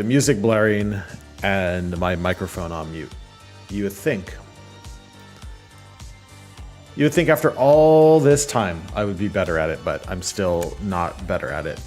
the music blaring and my microphone on mute. You would think after all this time I would be better at it, but I'm still not better at it.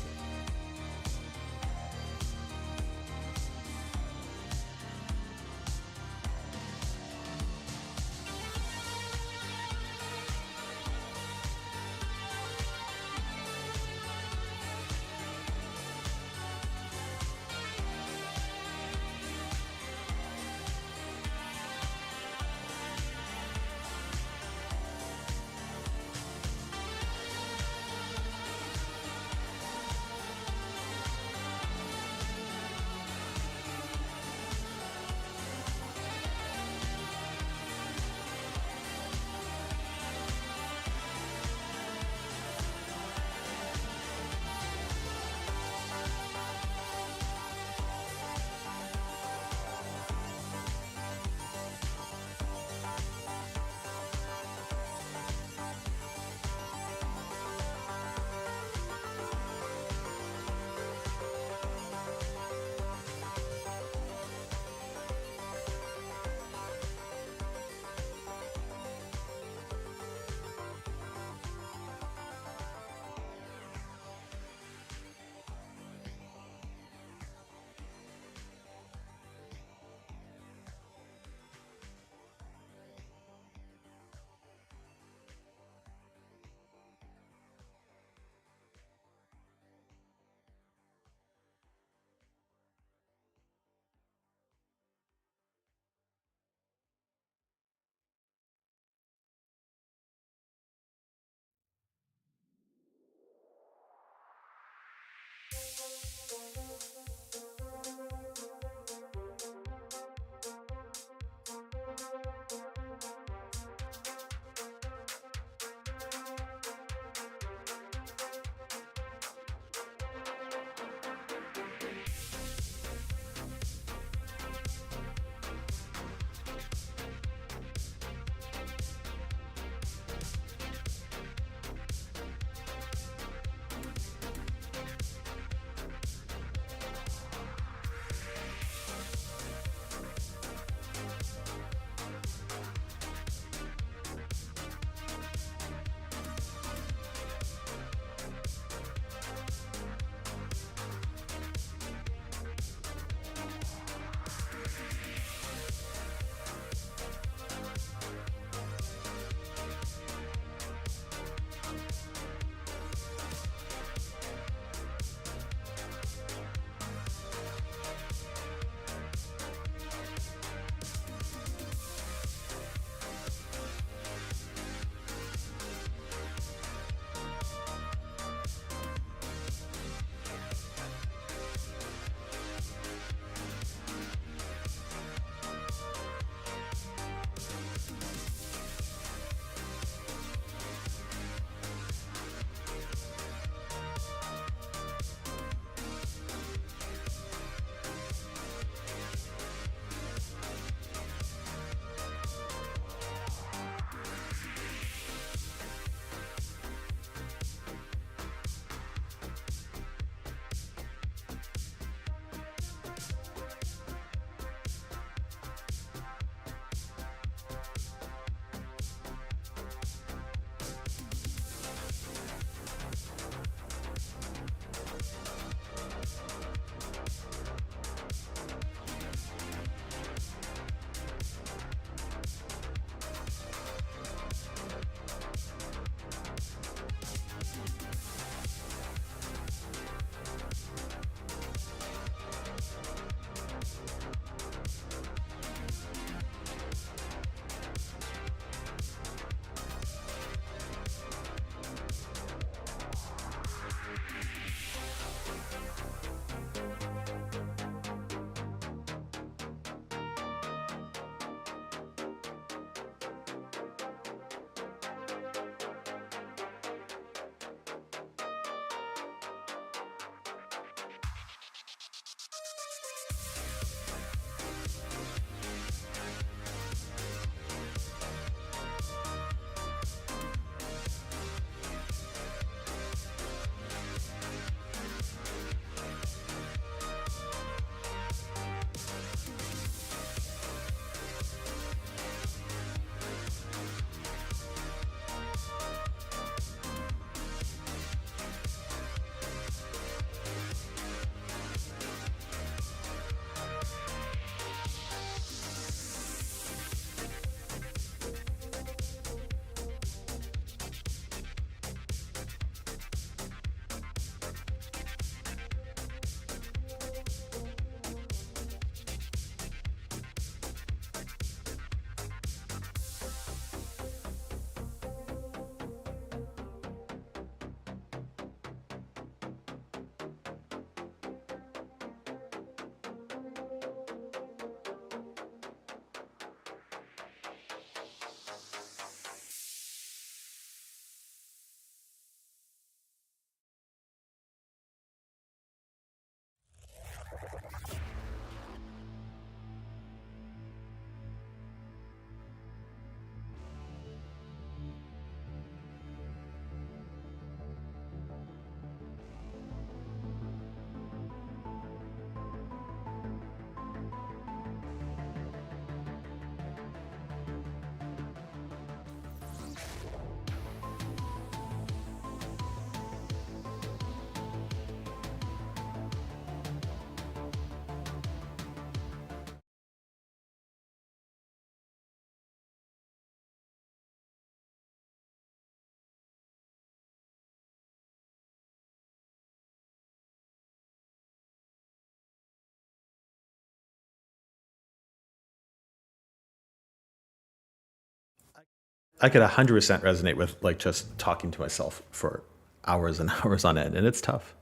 I could 100% resonate with like just talking to myself for hours and hours on end, and it's tough.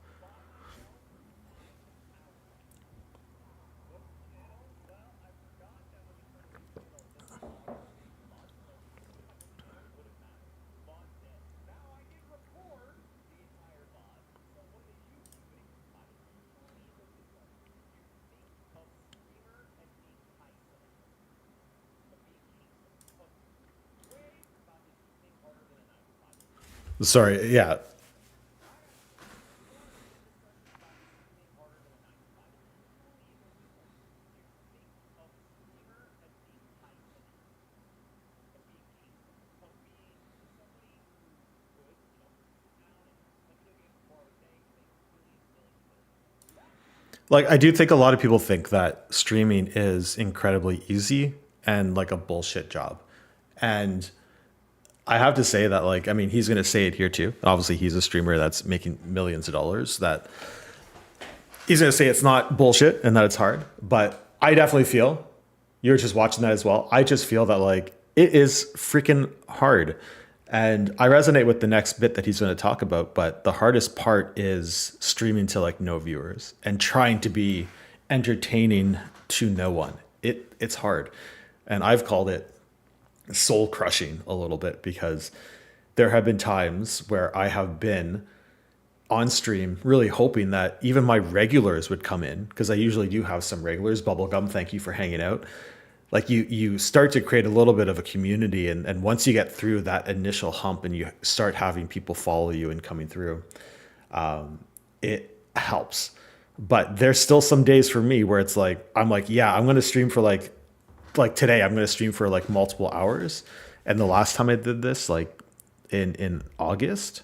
Sorry, yeah. Like I do think a lot of people think that streaming is incredibly easy and like a bullshit job. And I have to say that like I mean he's going to say it here too. Obviously he's a streamer that's making millions of dollars that he's going to say it's not bullshit and that it's hard, but I definitely feel you're just watching that as well. I just feel that like it is freaking hard. And I resonate with the next bit that he's going to talk about, but the hardest part is streaming to like no viewers and trying to be entertaining to no one. It's hard. And I've called it soul crushing a little bit because there have been times where I have been on stream really hoping that even my regulars would come in because I usually do have some regulars. Bubblegum, thank you for hanging out. Like you start to create a little bit of a community, and once you get through that initial hump and you start having people follow you and coming through, it helps. But there's still some days for me where it's like I'm like, yeah, I'm gonna stream for like today I'm gonna stream for like multiple hours. And the last time I did this, like in August,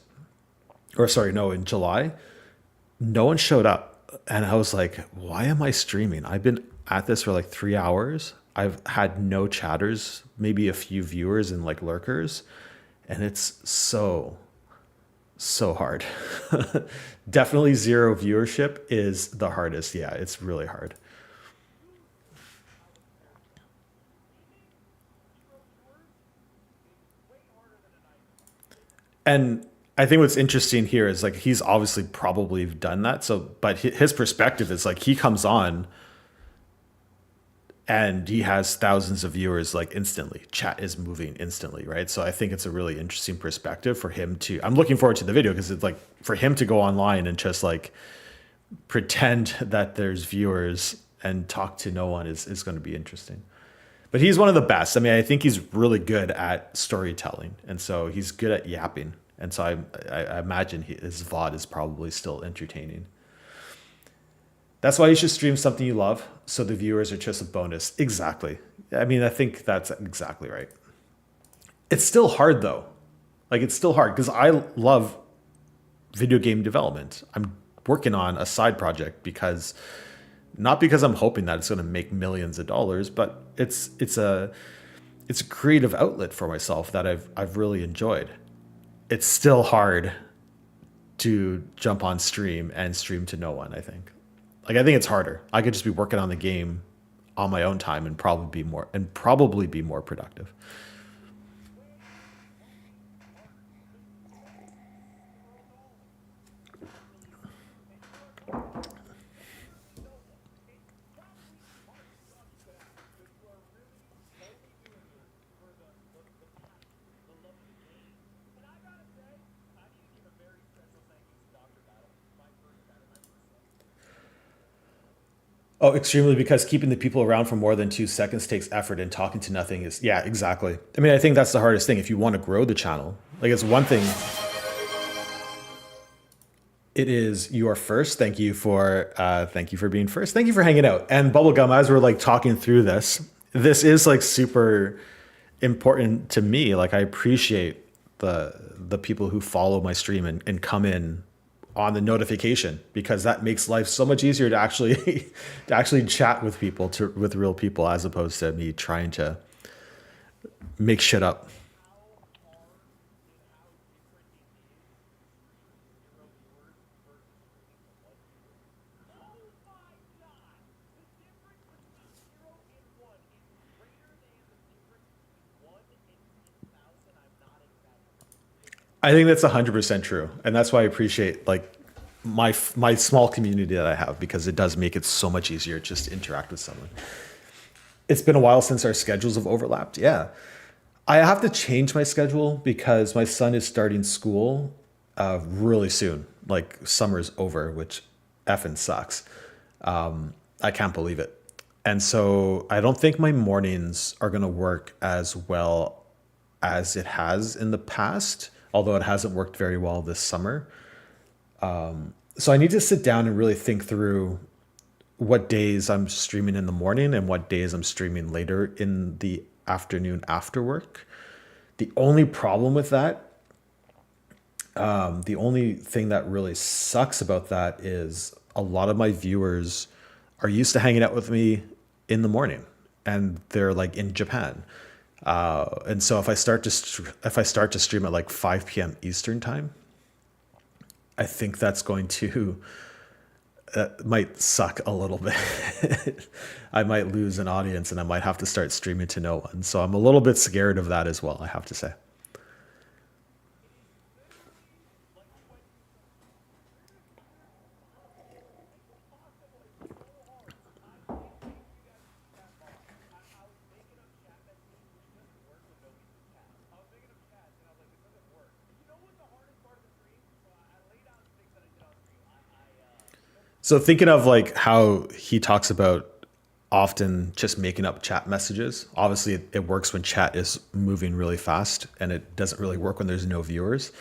or sorry, no, in July, no one showed up. And I was like, why am I streaming? I've been at this for like 3 hours. I've had no chatters, maybe a few viewers and like lurkers. And it's so hard. Definitely zero viewership is the hardest. Yeah, it's really hard. And I think what's interesting here is like he's obviously probably done that. So, but his perspective is like he comes on and he has thousands of viewers like instantly. Chat is moving instantly, right? So I think it's a really interesting perspective for him to. I'm looking forward to the video because it's like for him to go online and just like pretend that there's viewers and talk to no one is going to be interesting. But he's one of the best. I mean, I think he's really good at storytelling, and so he's good at yapping. And so I imagine his VOD is probably still entertaining. That's why you should stream something you love, so the viewers are just a bonus. Exactly. I mean, I think that's exactly right. It's still hard though. Like it's still hard because I love video game development. I'm working on a side project because not because I'm hoping that it's going to make millions of dollars, but it's a creative outlet for myself that I've really enjoyed. It's still hard to jump on stream and stream to no one, I think. Like I think it's harder. I could just be working on the game on my own time and probably be more productive. Oh, extremely, because keeping the people around for more than 2 seconds takes effort and talking to nothing is, yeah, exactly. I mean, I think that's the hardest thing if you want to grow the channel. Like, it's one thing, it is you are first. Thank you for being first. Thank you for hanging out. And Bubblegum, as we're like talking through this, this is like super important to me. Like, I appreciate the people who follow my stream and come in on the notification because that makes life so much easier to actually to actually chat with people with real people as opposed to me trying to make shit up. I think that's 100% true, and that's why I appreciate like my small community that I have, because it does make it so much easier just to interact with someone. It's been a while since our schedules have overlapped. Yeah, I have to change my schedule because my son is starting school really soon. Like summer's over, which effing sucks. I can't believe it. And so I don't think my mornings are going to work as well as it has in the past, although it hasn't worked very well this summer. So I need to sit down and really think through what days I'm streaming in the morning and what days I'm streaming later in the afternoon after work. The only problem with that, the only thing that really sucks about that is a lot of my viewers are used to hanging out with me in the morning, and they're like in Japan. And so if I start to stream at like 5 p.m. Eastern time, I think that's going to might suck a little bit. I might lose an audience and I might have to start streaming to no one. So I'm a little bit scared of that as well, I have to say. So thinking of like how he talks about often just making up chat messages. Obviously, it works when chat is moving really fast, and it doesn't really work when there's no viewers.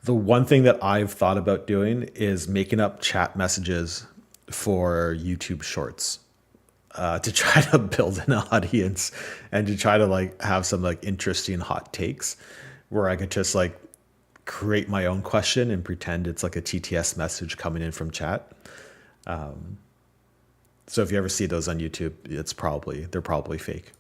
The one thing that I've thought about doing is making up chat messages for YouTube Shorts, to try to build an audience and to try to like have some like interesting hot takes where I could just like create my own question and pretend it's like a TTS message coming in from chat. So if you ever see those on YouTube, they're probably fake.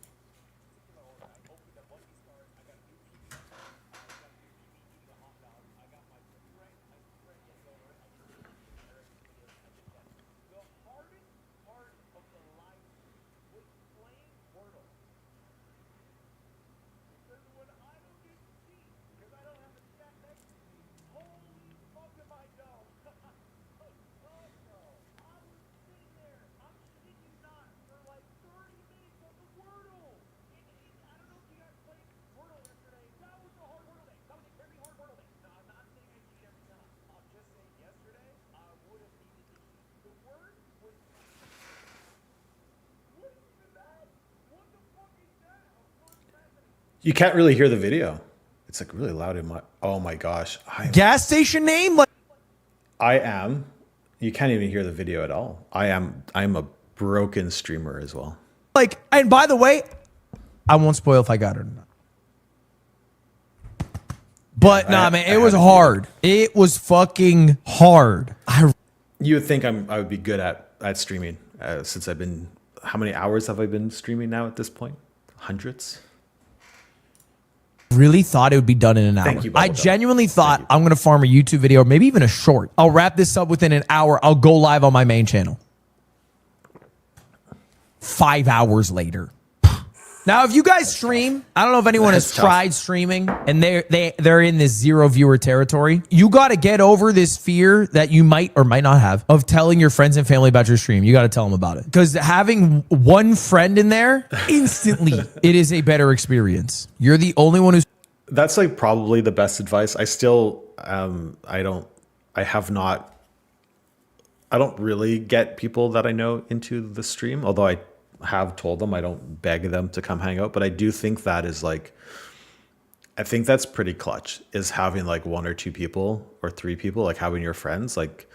You can't really hear the video. It's like really loud in my. Oh my gosh, gas station name? Like, I am. You can't even hear the video at all. I'm a broken streamer as well. And by the way, I won't spoil if I got it or not. But nah, man, it was hard. It was fucking hard. You would think I would be good at streaming, since I've been. How many hours have I been streaming now at this point? Hundreds. Really thought it would be done in an hour. Thank you, I genuinely thought I'm going to farm a YouTube video or maybe even a short. I'll wrap this up within an hour. I'll go live on my main channel. 5 hours later. Now, if you guys stream, I don't know if anyone has tried streaming and they're in this 0 viewer territory. You got to get over this fear that you might or might not have of telling your friends and family about your stream. You got to tell them about it, because having one friend in there instantly, it is a better experience. You're the only one who's. That's like probably the best advice. I still, I don't really get people that I know into the stream, although I have told them I don't beg them to come hang out. But I do think that is like, I think that's pretty clutch, is having like 1 or 2 people or 3 people, like having your friends like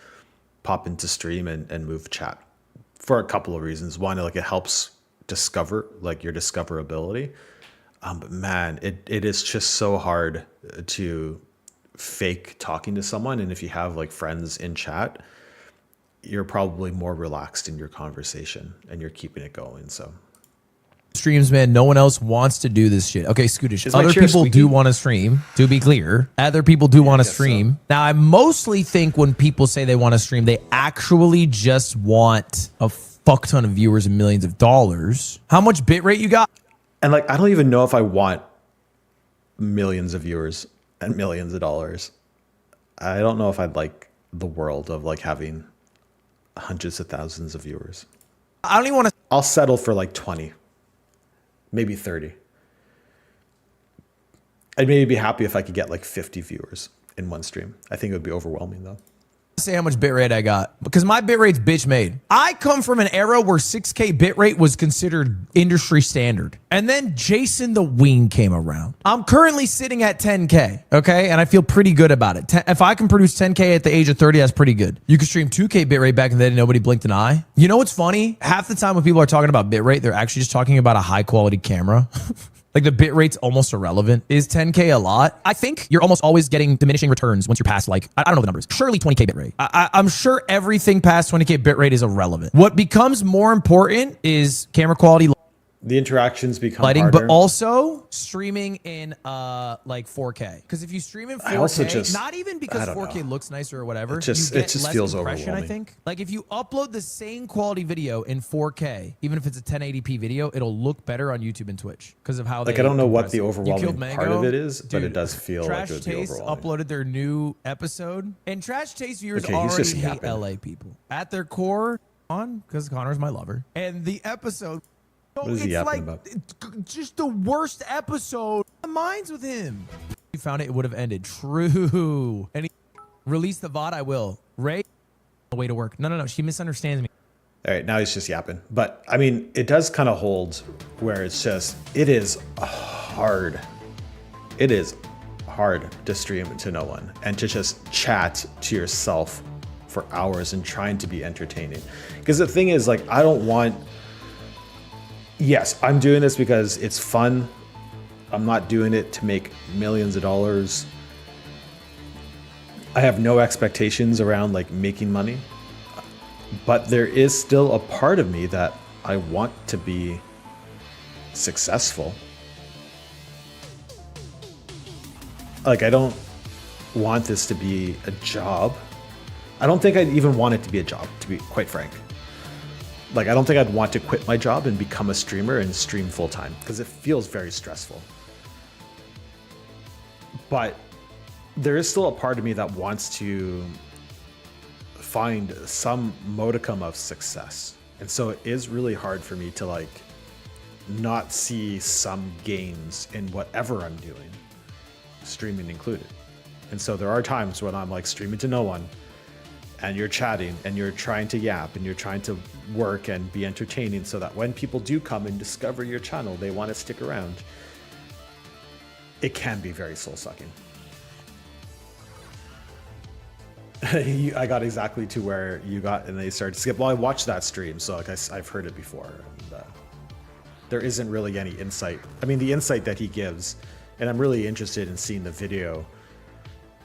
pop into stream and move chat for a couple of reasons. One, like it helps discover like your discoverability. But man, it is just so hard to fake talking to someone. And if you have like friends in chat, you're probably more relaxed in your conversation and you're keeping it going. So streams, man, no one else wants to do this shit. Okay, Scootish, my other chair people squeaky? do want to stream, to be clear. Other people do want to stream. so. Now, I mostly think when people say they want to stream, they actually just want a fuck ton of viewers and millions of dollars. How much bitrate you got? And like, I don't even know if I want millions of viewers. and millions of dollars. I don't know if I'd like the world of like having hundreds of thousands of viewers. I don't even want to. I'll settle for like 20, maybe 30. I'd maybe be happy if I could get like 50 viewers in one stream. I think it would be overwhelming though. Say how much bitrate I got because my bitrate's bitch made. I come from an era where 6K bitrate was considered industry standard. And then Jason the Wing came around. I'm currently sitting at 10K, okay? And I feel pretty good about it. If I can produce 10K at the age of 30, that's pretty good. You could stream 2K bitrate back in the day and nobody blinked an eye. You know what's funny? Half the time when people are talking about bitrate, they're actually just talking about a high quality camera. Like the bit rate's almost irrelevant. Is 10K a lot? I think you're almost always getting diminishing returns once you're past like, I don't know the numbers. Surely 20K bit rate. I'm sure everything past 20K bit rate is irrelevant. What becomes more important is camera quality, The interactions become lighting, harder. but also streaming in like 4K. Because if you stream in 4K, I also just- not even because I don't 4K know. looks nicer or whatever, It just- you it get just less feels impression, I overwhelming. think. Like if you upload the same quality video in 4K, even if it's a 1080p video, it'll look better on YouTube and Twitch because of how Like they I don't know what compress the it. You overwhelming killed part Mango? of it is, but Dude, it does feel Trash like it would be Taste overwhelming. uploaded their new episode, and Trash Taste viewers Okay, he's already just hate yapping. LA people. At their core, because Connor's my lover, and the episode. What is he yapping about? Just the worst episode. The minds with him. If you found it, it would have ended. True. And he released the VOD. I will. Ray, way to work. No. She misunderstands me. All right, now he's just yapping. But I mean, it does kind of hold where it's just, it is hard. It is hard to stream to no one and to just chat to yourself for hours and trying to be entertaining. Because the thing is, like, I don't want, yes, I'm doing this because it's fun. I'm not doing it to make millions of dollars. I have no expectations around like making money. But there is still a part of me that I want to be successful. Like, I don't want this to be a job. I don't think I'd even want it to be a job, to be quite frank. Like, I don't think I'd want to quit my job and become a streamer and stream full time because it feels very stressful. But there is still a part of me that wants to find some modicum of success. And so it is really hard for me to like not see some gains in whatever I'm doing, streaming included. And so there are times when I'm like streaming to no one and you're chatting and you're trying to yap and you're trying to work and be entertaining so that when people do come and discover your channel, they want to stick around. It can be very soul-sucking. I got exactly to where you got, and they started to skip. Well, I watched that stream, so like I've heard it before. And, there isn't really any insight. I mean, the insight that he gives, and I'm really interested in seeing the video,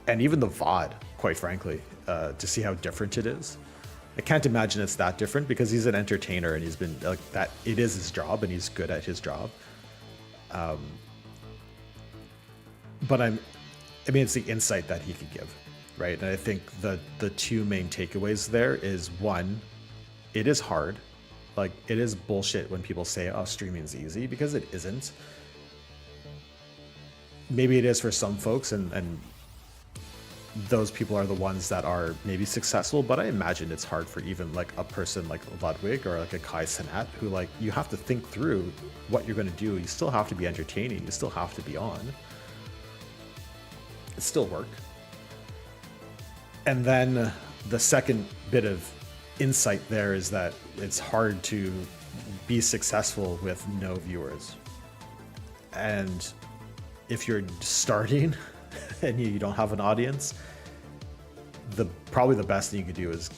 and even the VOD, quite frankly, to see how different it is. I can't imagine it's that different because he's an entertainer and he's been like that. It is his job, and he's good at his job. But I mean, it's the insight that he could give. Right. And I think the two main takeaways there is one, it is hard. Like it is bullshit when people say, oh, streaming is easy, because it isn't. Maybe it is for some folks and those people are the ones that are maybe successful, but I imagine it's hard for even like a person like Ludwig or like a Kai Cenat who like you have to think through what you're going to do. You still have to be entertaining. You still have to be on. It's still work. And then the second bit of insight there is that it's hard to be successful with no viewers. And if you're starting and you don't have an audience, probably the best thing you could do is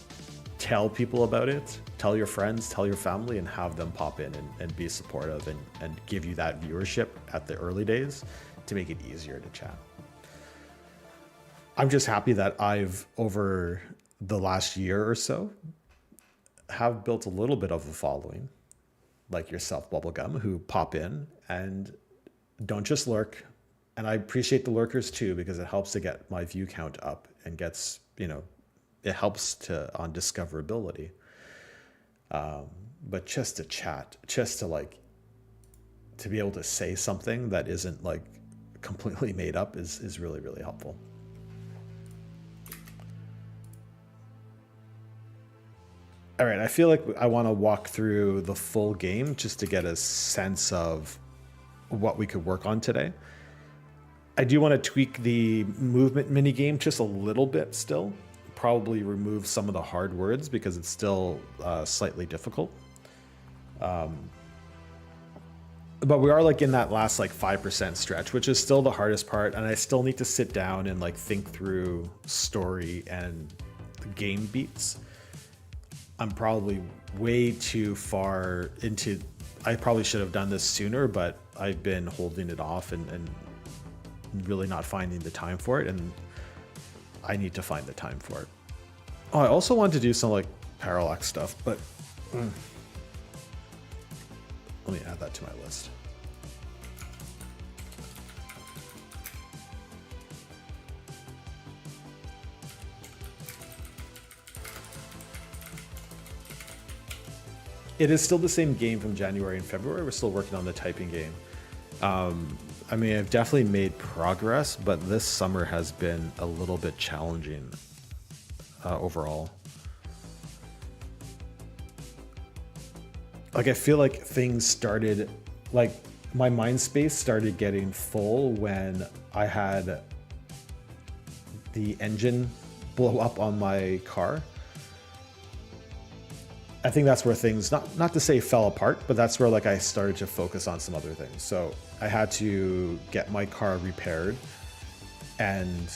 tell people about it, tell your friends, tell your family, and have them pop in and be supportive and give you that viewership at the early days to make it easier to chat. I'm just happy that I've, over the last year or so, have built a little bit of a following, like yourself, Bubblegum, who pop in and don't just lurk. And I appreciate the lurkers too, because it helps to get my view count up and gets, it helps on discoverability. But just to chat, just to be able to say something that isn't like completely made up is really, really helpful. All right, I feel like I want to walk through the full game just to get a sense of what we could work on today. I do want to tweak the movement mini game just a little bit still. Probably remove some of the hard words because it's still slightly difficult. But we are like in that last like 5% stretch, which is still the hardest part. And I still need to sit down and like think through story and game beats. I'm probably way too far into, I probably should have done this sooner, but I've been holding it off and really not finding the time for it. And I need to find the time for it. Oh, I also want to do some like parallax stuff, but let me add that to my list. It is still the same game from January and February. We're still working on the typing game. I mean, I've definitely made progress, but this summer has been a little bit challenging overall. Like, I feel like things started, like, my mind space started getting full when I had the engine blow up on my car. I think that's where things, not to say fell apart, but that's where like I started to focus on some other things. So I had to get my car repaired and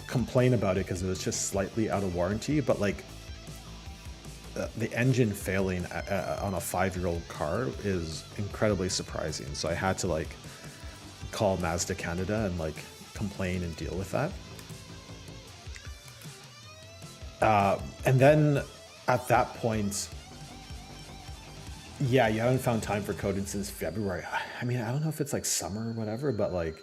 complain about it because it was just slightly out of warranty. But like the engine failing on a 5-year-old car is incredibly surprising. So I had to like call Mazda Canada and like complain and deal with that. And then at that point, yeah, you haven't found time for coding since February. I mean, I don't know if it's like summer or whatever, but like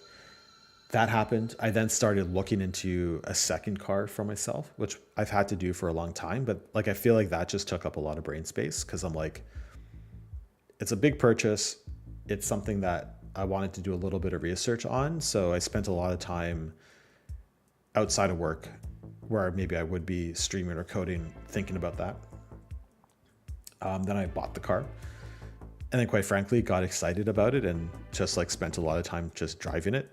that happened. I then started looking into a second car for myself, which I've had to do for a long time. But like, I feel like that just took up a lot of brain space because I'm like, it's a big purchase. It's something that I wanted to do a little bit of research on. So I spent a lot of time outside of work where maybe I would be streaming or coding, thinking about that. Then I bought the car and then quite frankly, got excited about it and just like spent a lot of time just driving it,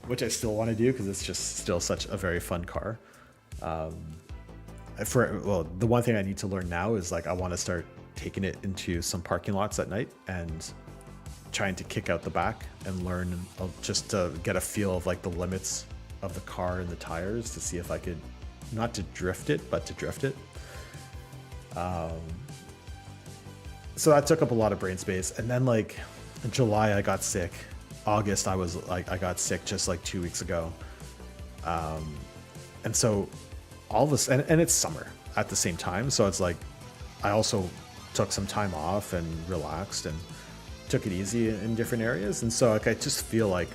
which I still want to do because it's just still such a very fun car. Well, the one thing I need to learn now is like, I want to start taking it into some parking lots at night and trying to kick out the back and learn just to get a feel of like the limits of the car and the tires to see if I could, not to drift it, but to drift it. So that took up a lot of brain space. And then like in July, I got sick. August, I got sick just like 2 weeks ago. And so all of this, and it's summer at the same time. So it's like, I also took some time off and relaxed and took it easy in different areas. And so like, I just feel like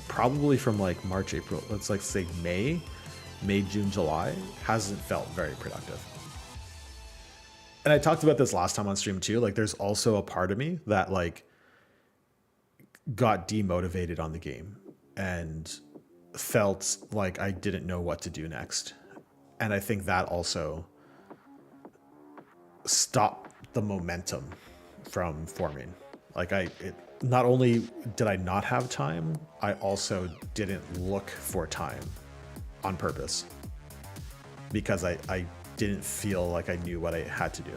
probably from like March, April, let's like say May, June, July hasn't felt very productive. And I talked about this last time on stream too. Like there's also a part of me that like got demotivated on the game and felt like I didn't know what to do next. And I think that also stopped the momentum from forming. Like not only did I not have time, I also didn't look for time on purpose because I didn't feel like I knew what I had to do.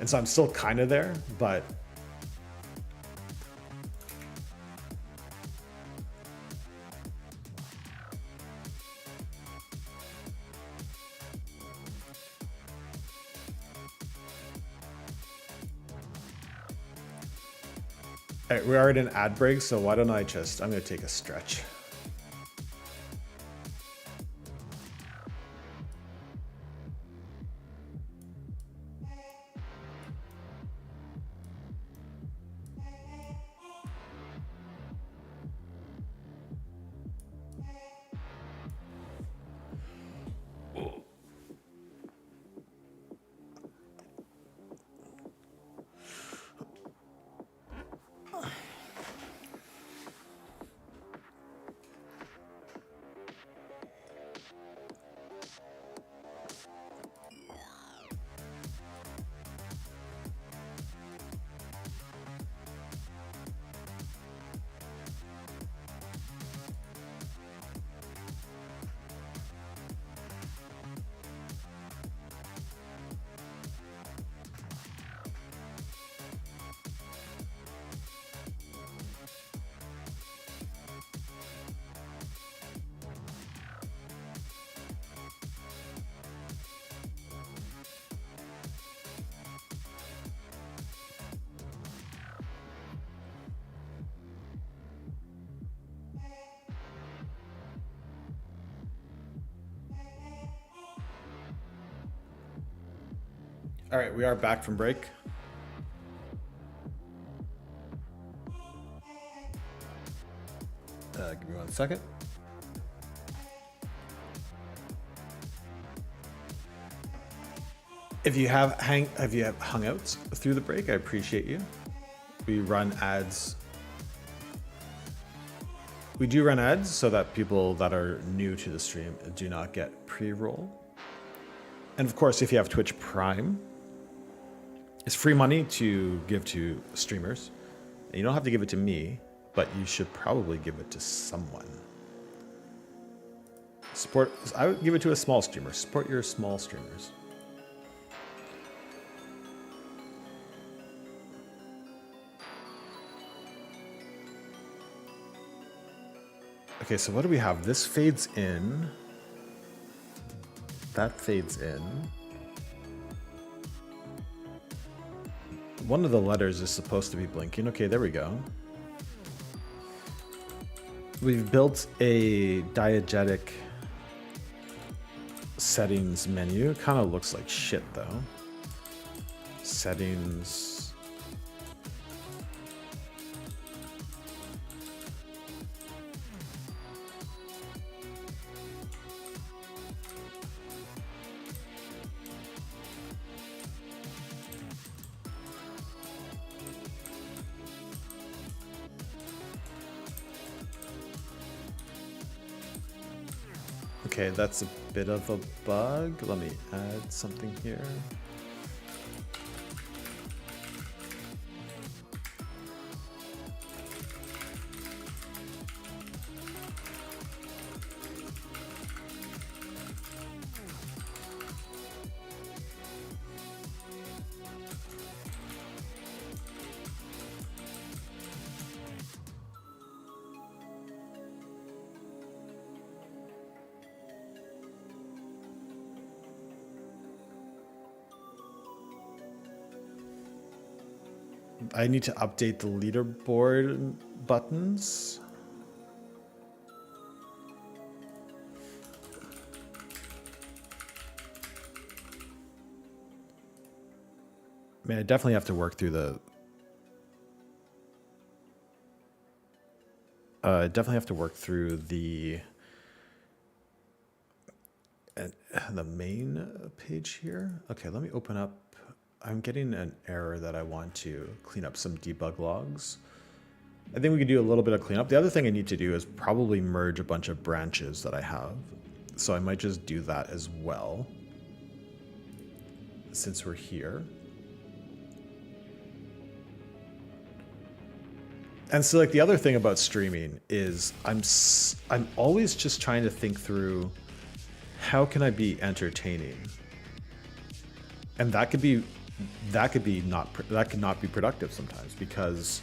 And so I'm still kind of there, but all right, we are at an ad break, so why don't I'm going to take a stretch. All right, we are back from break. Give me 1 second. If you have hangouts through the break, I appreciate you. We run ads. We do run ads so that people that are new to the stream do not get pre-roll. And of course, if you have Twitch Prime, it's free money to give to streamers. And you don't have to give it to me, but you should probably give it to someone. I would give it to a small streamer. Support your small streamers. Okay, so what do we have? This fades in. That fades in. One of the letters is supposed to be blinking. Okay, there we go. We've built a diegetic settings menu. Kind of looks like shit though. Settings. Okay, that's a bit of a bug. Let me add something here. I need to update the leaderboard buttons. I mean, I definitely have to work through the... I definitely have to work through the main page here. Okay, let me open up. I'm getting an error that I want to clean up some debug logs. I think we can do a little bit of cleanup. The other thing I need to do is probably merge a bunch of branches that I have. So I might just do that as well, since we're here. And so like the other thing about streaming is I'm always just trying to think through how can I be entertaining? And that could not be productive sometimes, because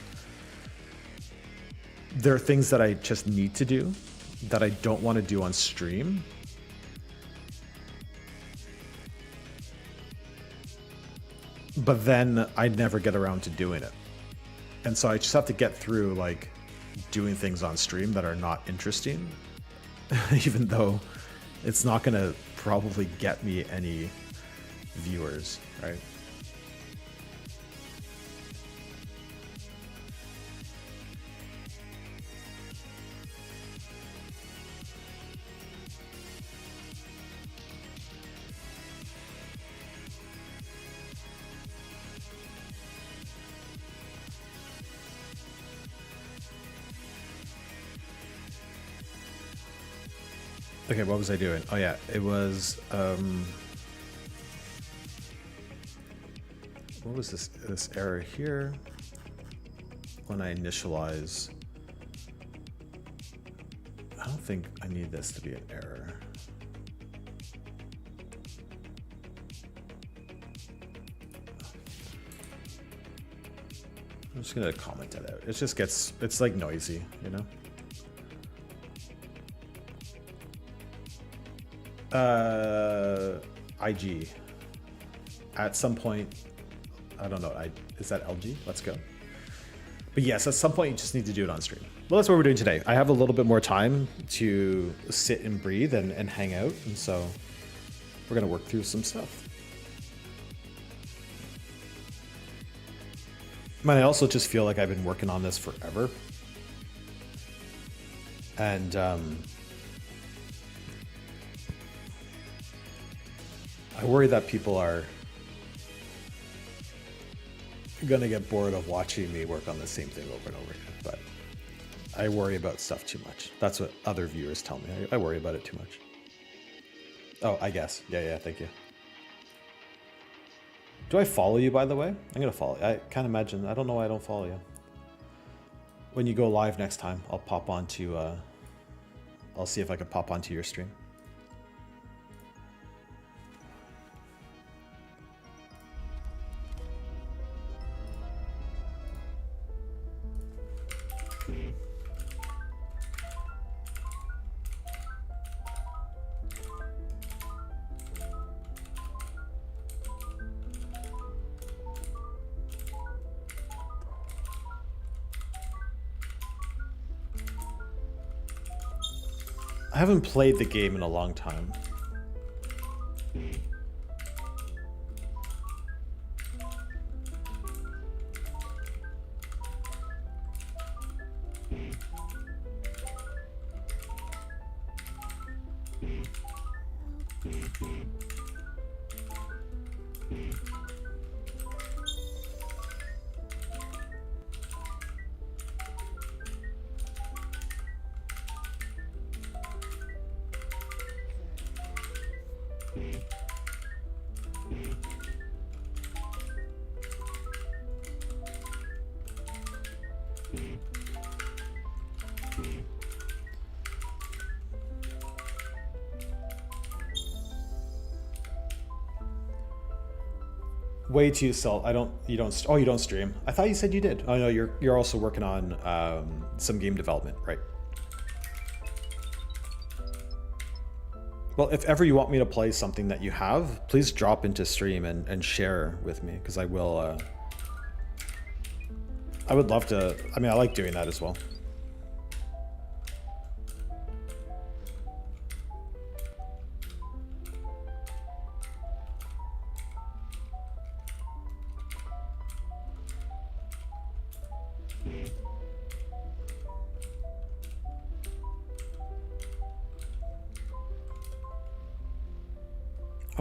there are things that I just need to do that I don't want to do on stream. But then I never get around to doing it. And so I just have to get through like doing things on stream that are not interesting, even though it's not going to probably get me any viewers, right? Okay, what was I doing? Oh yeah, it was, what was this error here? When I initialize, I don't think I need this to be an error. I'm just gonna comment that out. It just gets, it's like noisy, you know? IG. At some point, I don't know, is that LG? Let's go. But yes, at some point you just need to do it on stream. Well, that's what we're doing today. I have a little bit more time to sit and breathe and hang out, and so we're gonna work through some stuff. Man, I also just feel like I've been working on this forever. And I worry that people are going to get bored of watching me work on the same thing over and over again. But I worry about stuff too much. That's what other viewers tell me. I worry about it too much. Oh, I guess. Yeah, thank you. Do I follow you, by the way? I'm going to follow you. I can't imagine. I don't know why I don't follow you. When you go live next time, I'll pop onto... I'll see if I can pop onto your stream. I haven't played the game in a long time. Way too salt. You don't stream. I thought you said you did. Oh no, you're also working on some game development, right? Well, if ever you want me to play something that you have, please drop into stream and share with me, because I will, I would love to. I mean, I like doing that as well.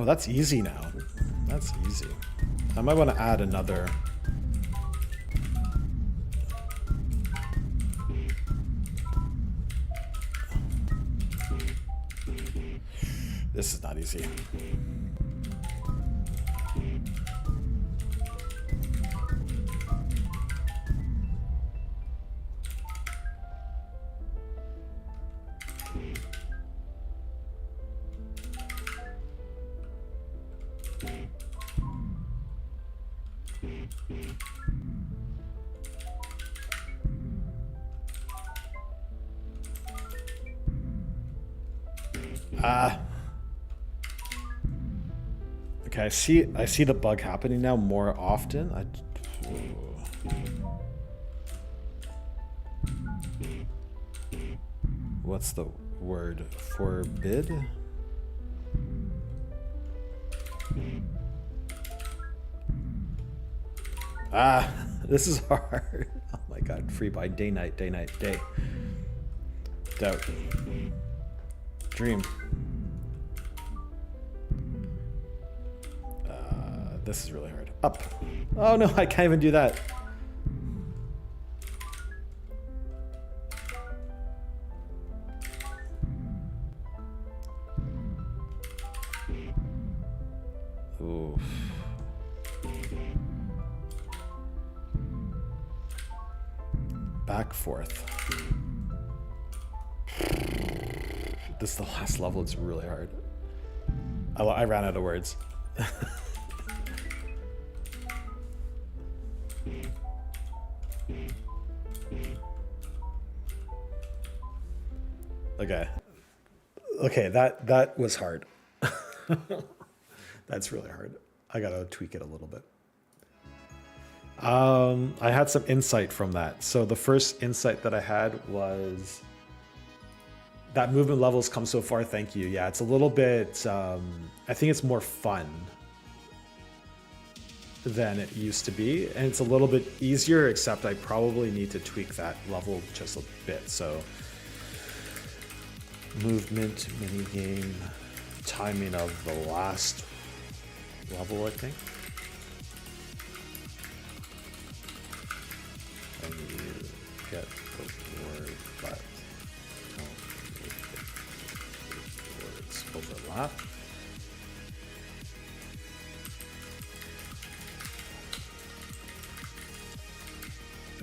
Oh, that's easy now. That's easy. I might want to add another. This is not easy. Okay, I see the bug happening now more often. What's the word? Forbid? This is hard. Oh my god, free buy, day, night, day, night, day. Doubt. Dream. This is really hard. Up. Oh no, I can't even do that. Oof. Back forth. This is the last level. It's really hard. I ran out of words. Okay, that was hard. That's really hard. I gotta tweak it a little bit. I had some insight from that. So the first insight that I had was that movement levels come so far. Thank you. Yeah, it's a little bit. I think it's more fun. than it used to be, and it's a little bit easier, except I probably need to tweak that level just a bit. So movement, minigame, timing of the last level, I think. And you get the word, but don't make the words overlap.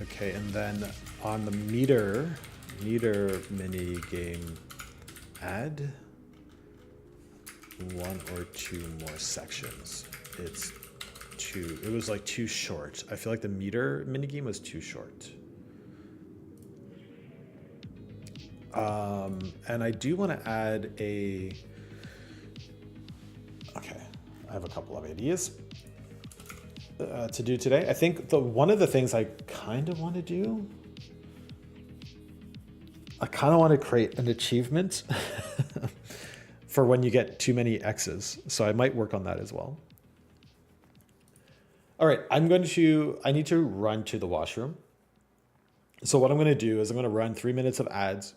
Okay, and then on the meter mini game, add 1 or 2 more sections. It was like too short. I feel like the meter mini game was too short. And I do want to add okay, I have a couple of ideas to do today. I think one of the things I kind of want to do, I kind of want to create an achievement for when you get too many X's. So I might work on that as well. All right, I need to run to the washroom. So what I'm going to do is I'm going to run 3 minutes of ads.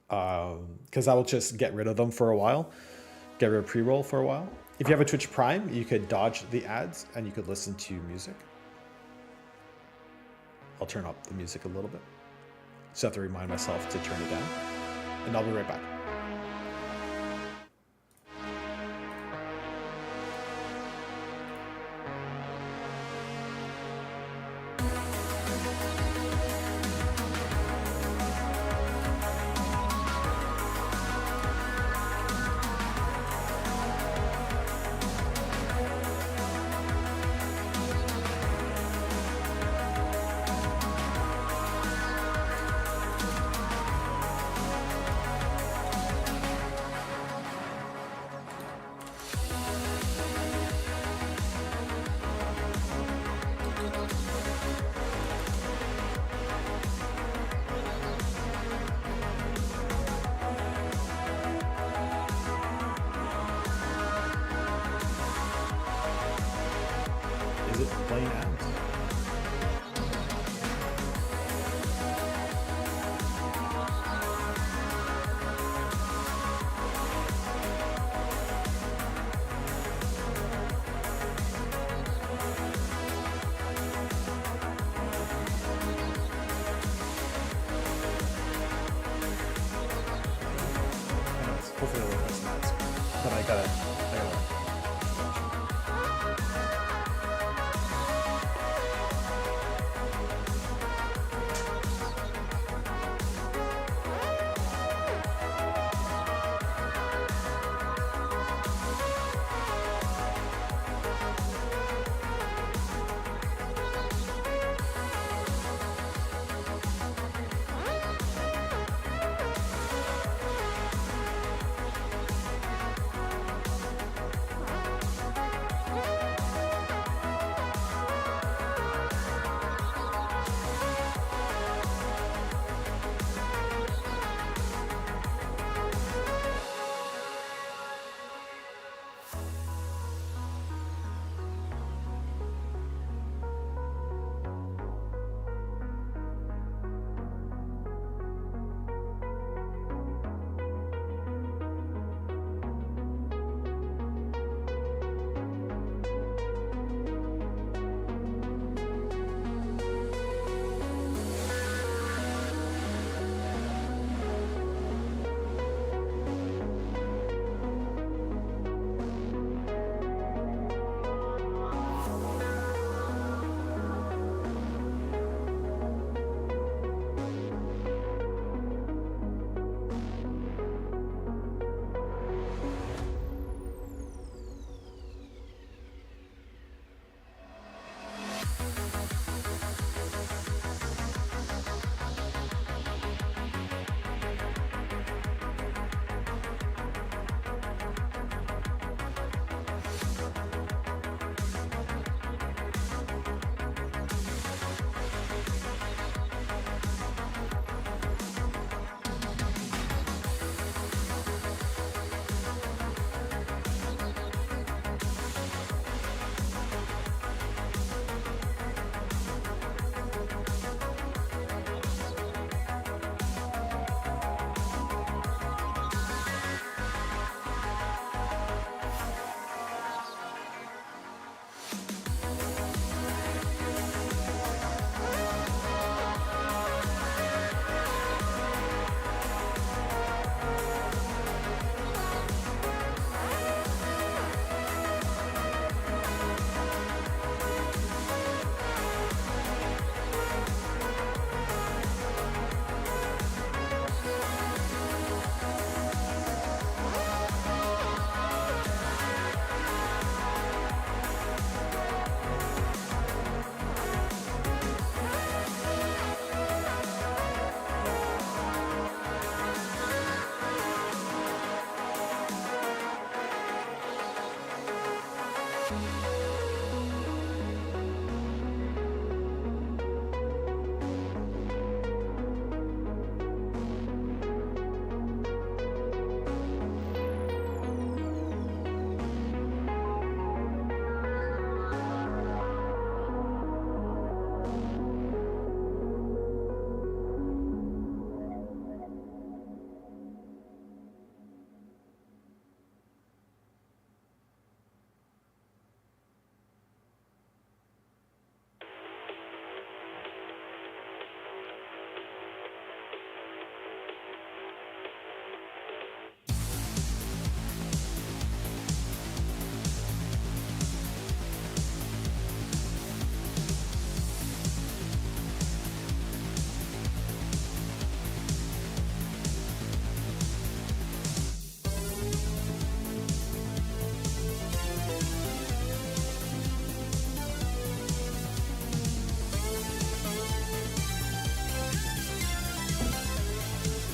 Because I will just get rid of them for a while, get rid of pre-roll for a while. If you have a Twitch Prime, you could dodge the ads and you could listen to music. I'll turn up the music a little bit. Just have to remind myself to turn it down. And I'll be right back. Is it playing ads? Hopefully it'll less ads. But I gotta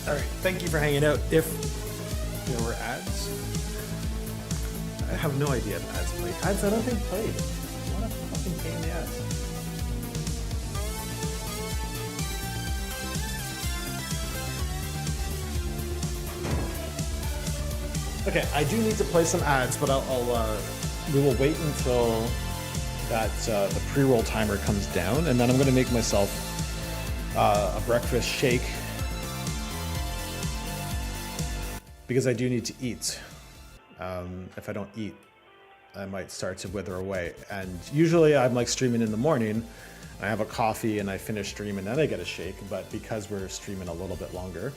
All right, thank you for hanging out. If there were ads, I have no idea if ads played. Ads, I don't think played. What a fucking pain in the ass. Okay, I do need to play some ads, but we will wait until that the pre-roll timer comes down, and then I'm going to make myself a breakfast shake. Because I do need to eat. If I don't eat, I might start to wither away. And usually I'm like streaming in the morning, I have a coffee and I finish stream and then I get a shake. But because we're streaming a little bit longer,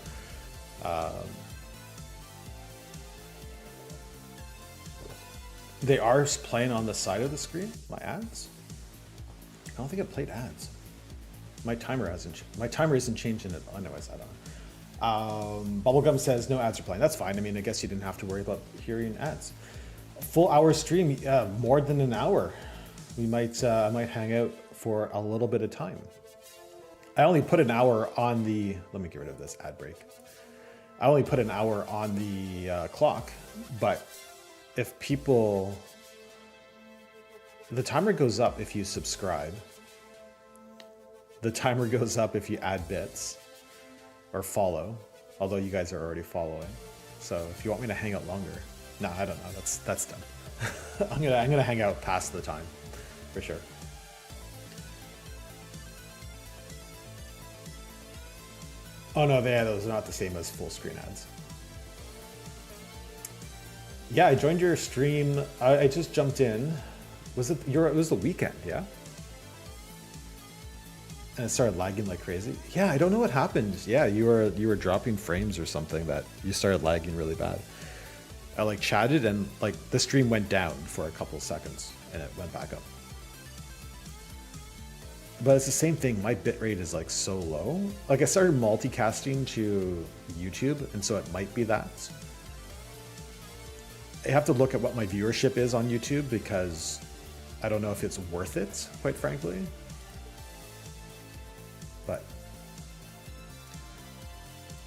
they are playing on the side of the screen, my ads. I don't think it played ads. My timer isn't changing it. Anyways, I don't know. Bubblegum says no ads are playing. That's fine. I mean, I guess you didn't have to worry about hearing ads. A full hour stream, more than an hour. I might hang out for a little bit of time. I only put an hour on the. Let me get rid of this ad break. I only put an hour on the clock, but if people, the timer goes up if you subscribe. The timer goes up if you add bits. Or follow, although you guys are already following. So if you want me to hang out longer, no, I don't know. That's dumb. I'm gonna hang out past the time, for sure. Oh no, those are not the same as full screen ads. Yeah, I joined your stream. I just jumped in. It was the weekend, yeah? And it started lagging like crazy. Yeah, I don't know what happened. Yeah, you were dropping frames or something that you started lagging really bad. I like chatted and like the stream went down for a couple seconds and it went back up. But it's the same thing. My bitrate is like so low. Like I started multicasting to YouTube, and so it might be that. I have to look at what my viewership is on YouTube because I don't know if it's worth it, quite frankly. But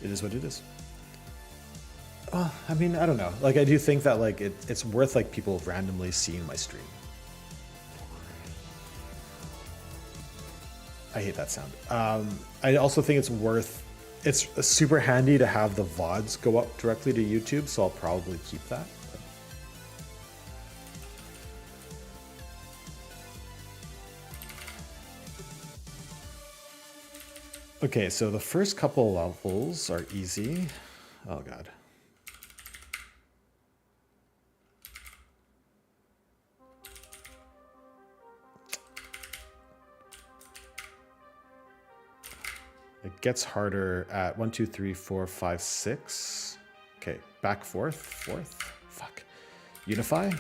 it is what it is. I mean, I don't know. Like, I do think that like it's worth like people randomly seeing my stream. I hate that sound. I also think it's super handy to have the VODs go up directly to YouTube, so I'll probably keep that. Okay, so the first couple levels are easy. Oh god. It gets harder at 1, 2, 3, 4, 5, 6. Okay, back fourth. Fuck. Unify.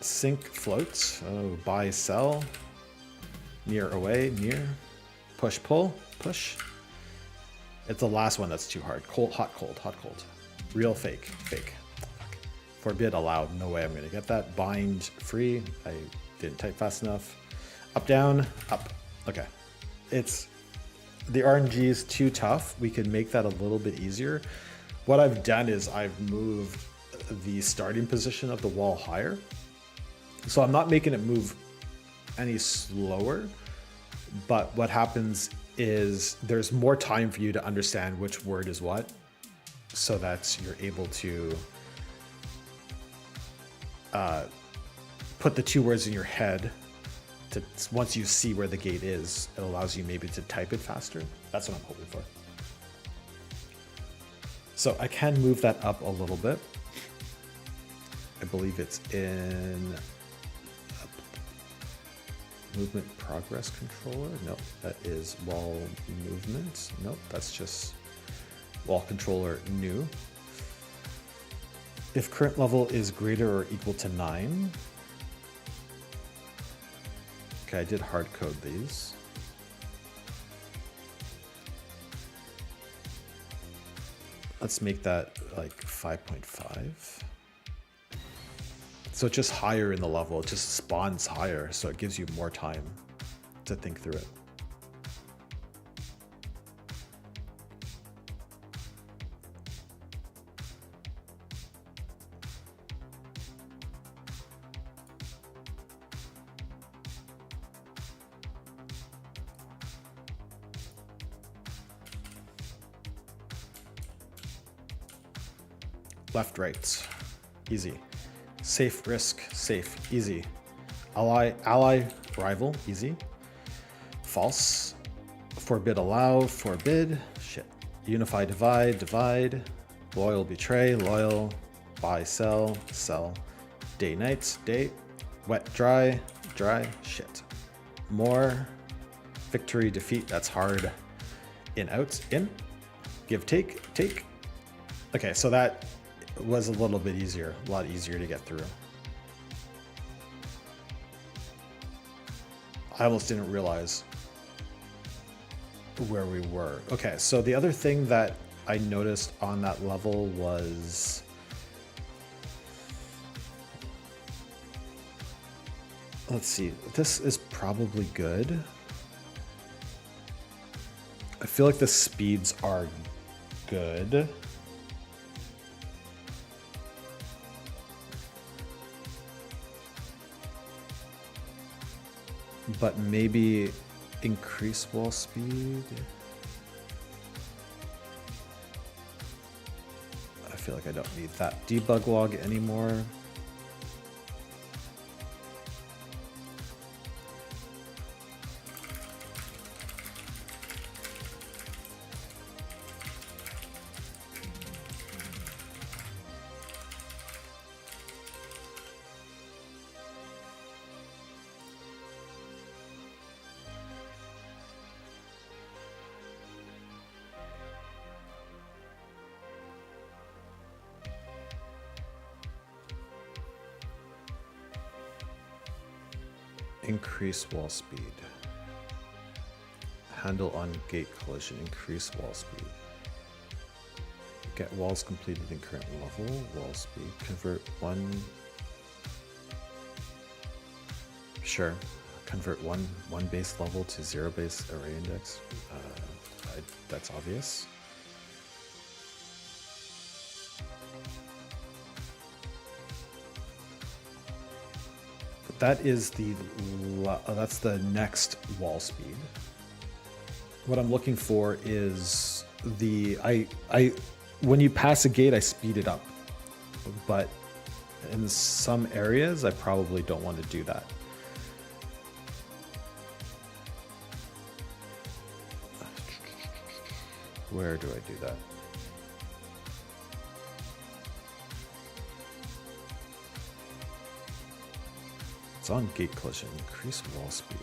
Sync floats. Oh, buy, sell. Near, away, near. Push, pull, push. It's the last one that's too hard. Cold, hot, cold, hot, cold. Real, fake, fake. Fuck. Forbid, allowed. No way I'm gonna get that. Bind, free. I didn't type fast enough. Up, down, up. Okay. It's the RNG is too tough. We could make that a little bit easier. what I've done is I've moved the starting position of the wall higher. So I'm not making it move any slower, but what happens is there's more time for you to understand which word is what, so that you're able to put the two words in your head. To, once you see where the gate is, it allows you maybe to type it faster. That's what I'm hoping for. So I can move that up a little bit. I believe it's in movement progress controller. Nope, that is wall movement. Nope, that's just wall controller new. If current level is greater or equal to 9. Okay, I did hard code these. Let's make that like 5.5. So it's just higher in the level, it just spawns higher, so it gives you more time to think through it. Left, right, easy. Safe, risk, safe, easy. Ally, rival, easy. False, forbid, allow, forbid, shit. Unify, divide, divide. Loyal, betray, loyal. Buy, sell, sell. Day, night, day. Wet, dry, dry, shit. More. Victory, defeat, that's hard. In, out, in. Give, take, take. Okay, so that was a little bit easier, a lot easier to get through. I almost didn't realize where we were. Okay, so the other thing that I noticed on that level was let's see, this is probably good. I feel like the speeds are good. But maybe increase wall speed. I feel like I don't need that debug log anymore. Increase wall speed. Handle on gate collision. Increase wall speed. Get walls completed in current level. Wall speed. Convert one. Sure. Convert one base level to 0 base array index. That's obvious. That is that's the next wall speed. What I'm looking for is when you pass a gate, I speed it up, but in some areas, I probably don't want to do that. Where do I do that? It's on gate collision. Increase wall speed.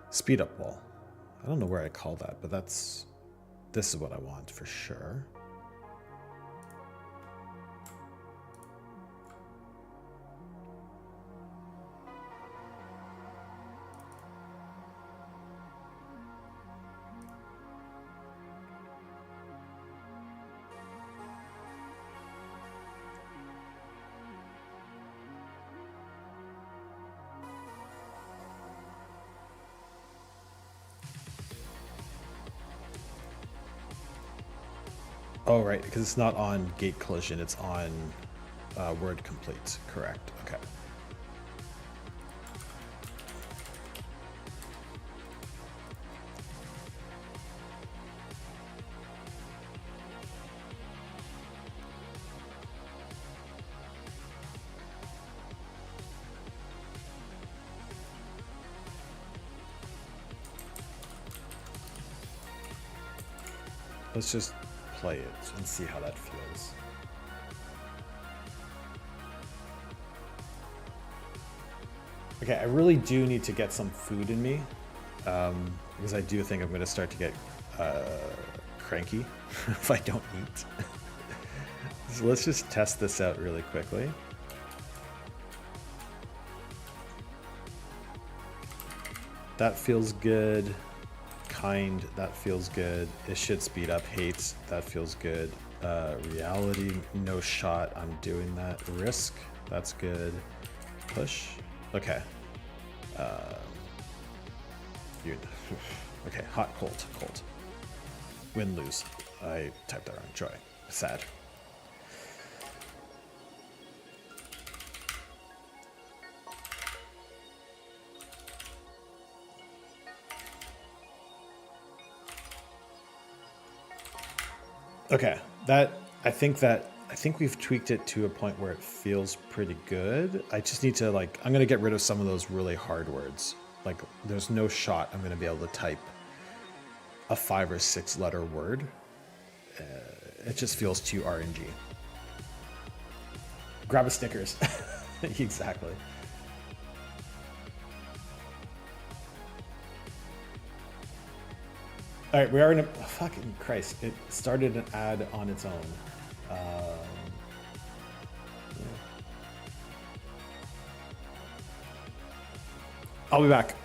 Speed up wall. I don't know where I call that, but this is what I want for sure. Oh, right, because it's not on gate collision, it's on word complete. Correct. Okay. Let's just play it and see how that feels. Okay, I really do need to get some food in me, because I do think I'm going to start to get cranky if I don't eat. So let's just test this out really quickly. That feels good. Kind, that feels good. It should speed up. Hates, that feels good. Reality, no shot. I'm doing that. Risk, that's good. Push, okay. Okay, hot, cold, cold. Win, lose. I typed that wrong. Joy, sad. Okay, I think we've tweaked it to a point where it feels pretty good. I just need to I'm gonna get rid of some of those really hard words. Like there's no shot I'm gonna be able to type a 5 or 6 letter word. It just feels too RNG. Grab a Snickers. Exactly. All right, we are in a fucking Christ. It started an ad on its own. Yeah. I'll be back.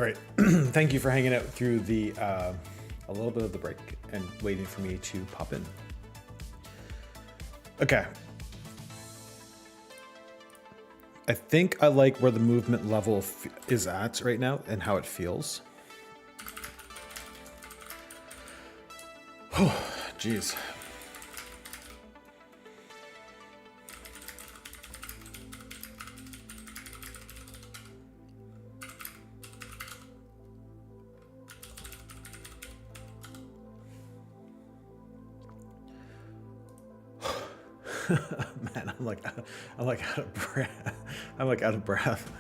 All right. Thank you for hanging out through the a little bit of the break and waiting for me to pop in. Okay. I think I like where the movement level is at right now and how it feels. Oh, jeez. Man, I'm like out of breath. I'm like out of breath.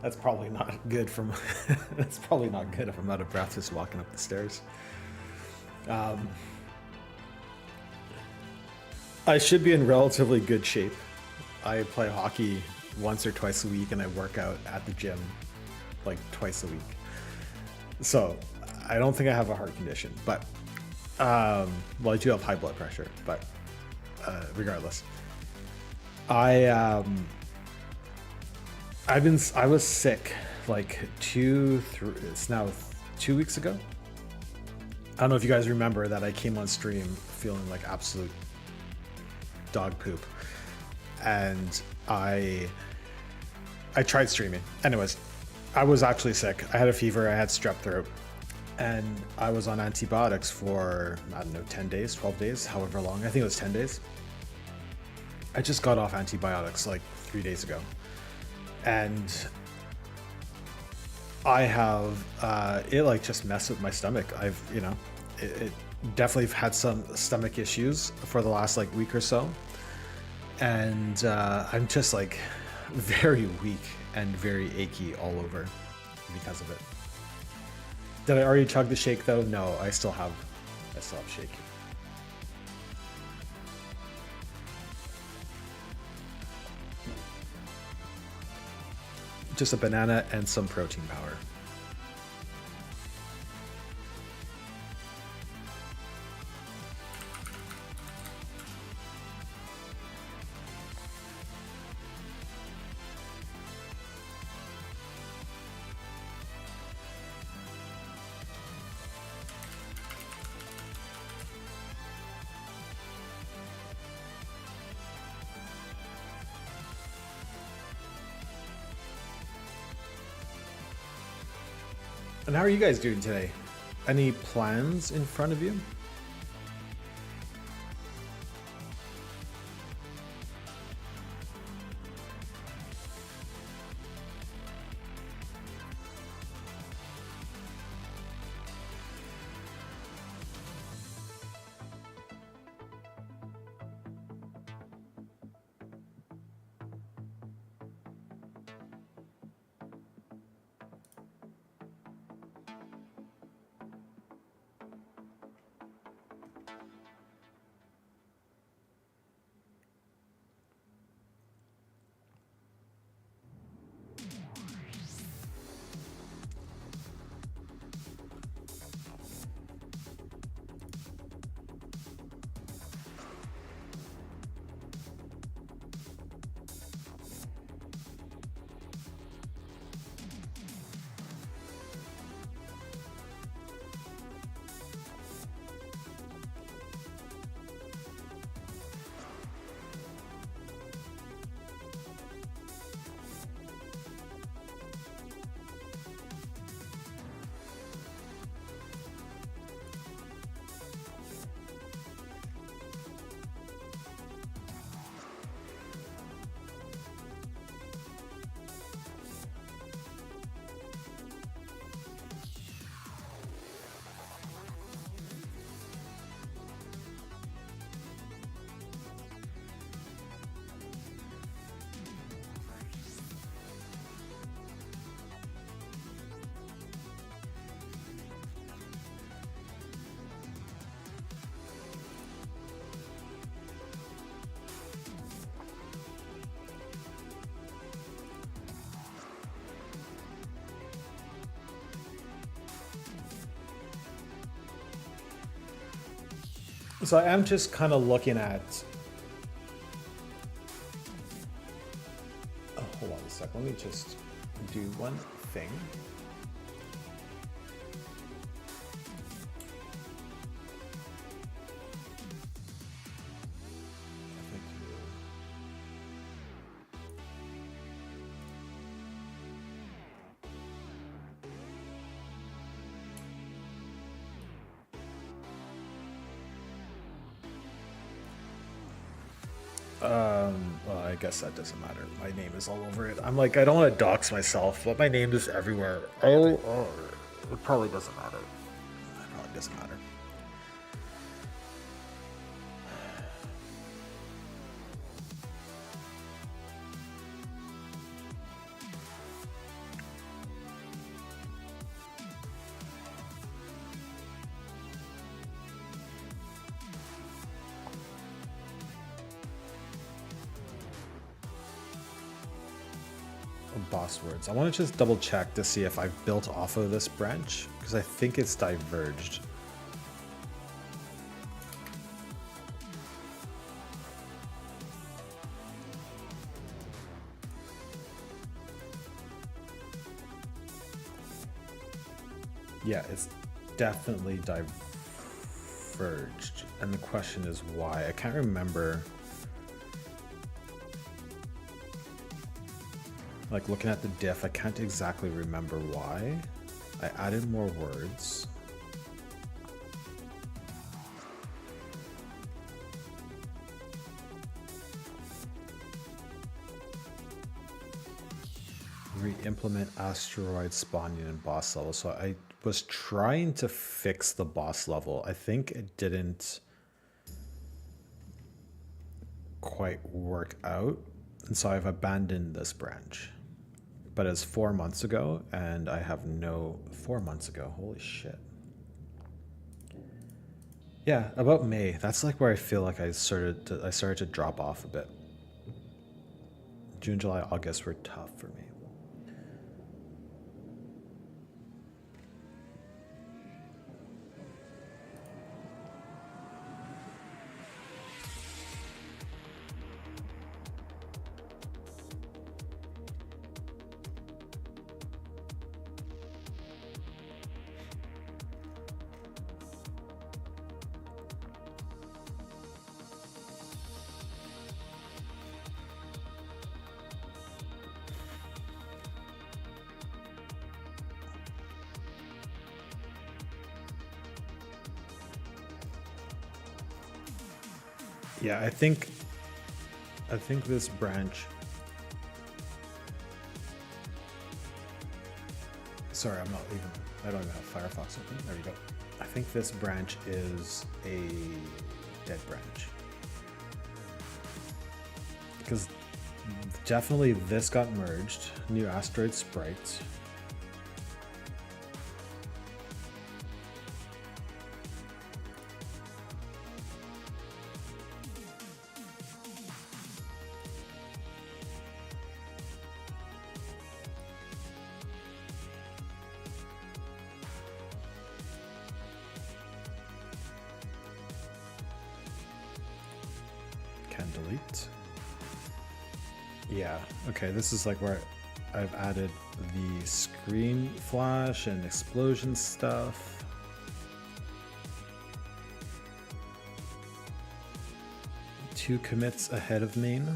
That's probably not good from. That's probably not good if I'm out of breath just walking up the stairs. I should be in relatively good shape. I play hockey once or twice a week, and I work out at the gym like twice a week. So I don't think I have a heart condition, but well, I do have high blood pressure, but. Regardless, I was sick like it's now 2 weeks ago. I don't know if you guys remember that I came on stream feeling like absolute dog poop, and I tried streaming. Anyways, I was actually sick. I had a fever. I had strep throat. And I was on antibiotics for, I don't know, 10 days, 12 days, however long. I think it was 10 days. I just got off antibiotics like 3 days ago. And I have, it like just messed with my stomach. It definitely had some stomach issues for the last like week or so. And I'm just like very weak and very achy all over because of it. Did I already chug the shake though? No, I still have shake. Just a banana and some protein powder. And how are you guys doing today? Any plans in front of you? So I am just kind of looking at. Oh, hold on a sec. Let me just do one thing. Well, I guess that doesn't matter. My name is all over it. I'm like, I don't want to dox myself, but my name is everywhere. Oh, it probably doesn't matter. It probably doesn't matter. Boss words. I want to just double check to see if I've built off of this branch because I think it's diverged. Yeah, it's definitely diverged. And the question is why? I can't remember. Like looking at the diff, I can't exactly remember why. I added more words. Re-implement asteroid spawning and boss level. So I was trying to fix the boss level. I think it didn't quite work out. And so I've abandoned this branch. But it's 4 months ago, and I have no 4 months ago. Holy shit. Yeah, about May. That's like where I feel like I started to drop off a bit. June, July, August were tough for me. Yeah, I think this branch. Sorry, I don't even have Firefox open. There we go. I think this branch is a dead branch. Because definitely this got merged. New asteroid sprites. Can delete. Yeah, okay, this is like where I've added the screen flash and explosion stuff. Two commits ahead of main.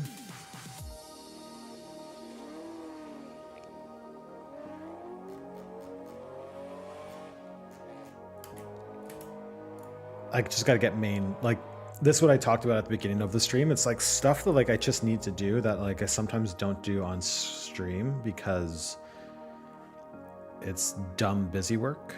I just gotta get main, like, this is what I talked about at the beginning of the stream. It's like stuff that like I just need to do that like I sometimes don't do on stream because it's dumb busy work.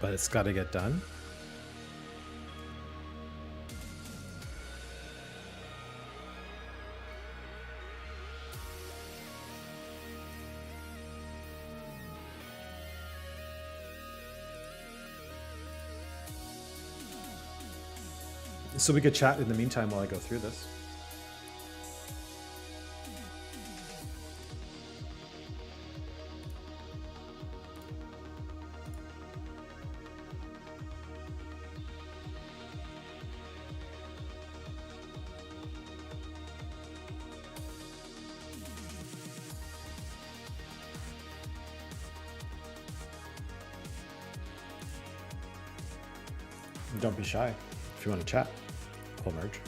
But it's got to get done. So we could chat in the meantime while I go through this. Don't be shy. If you want to chat, pull merge.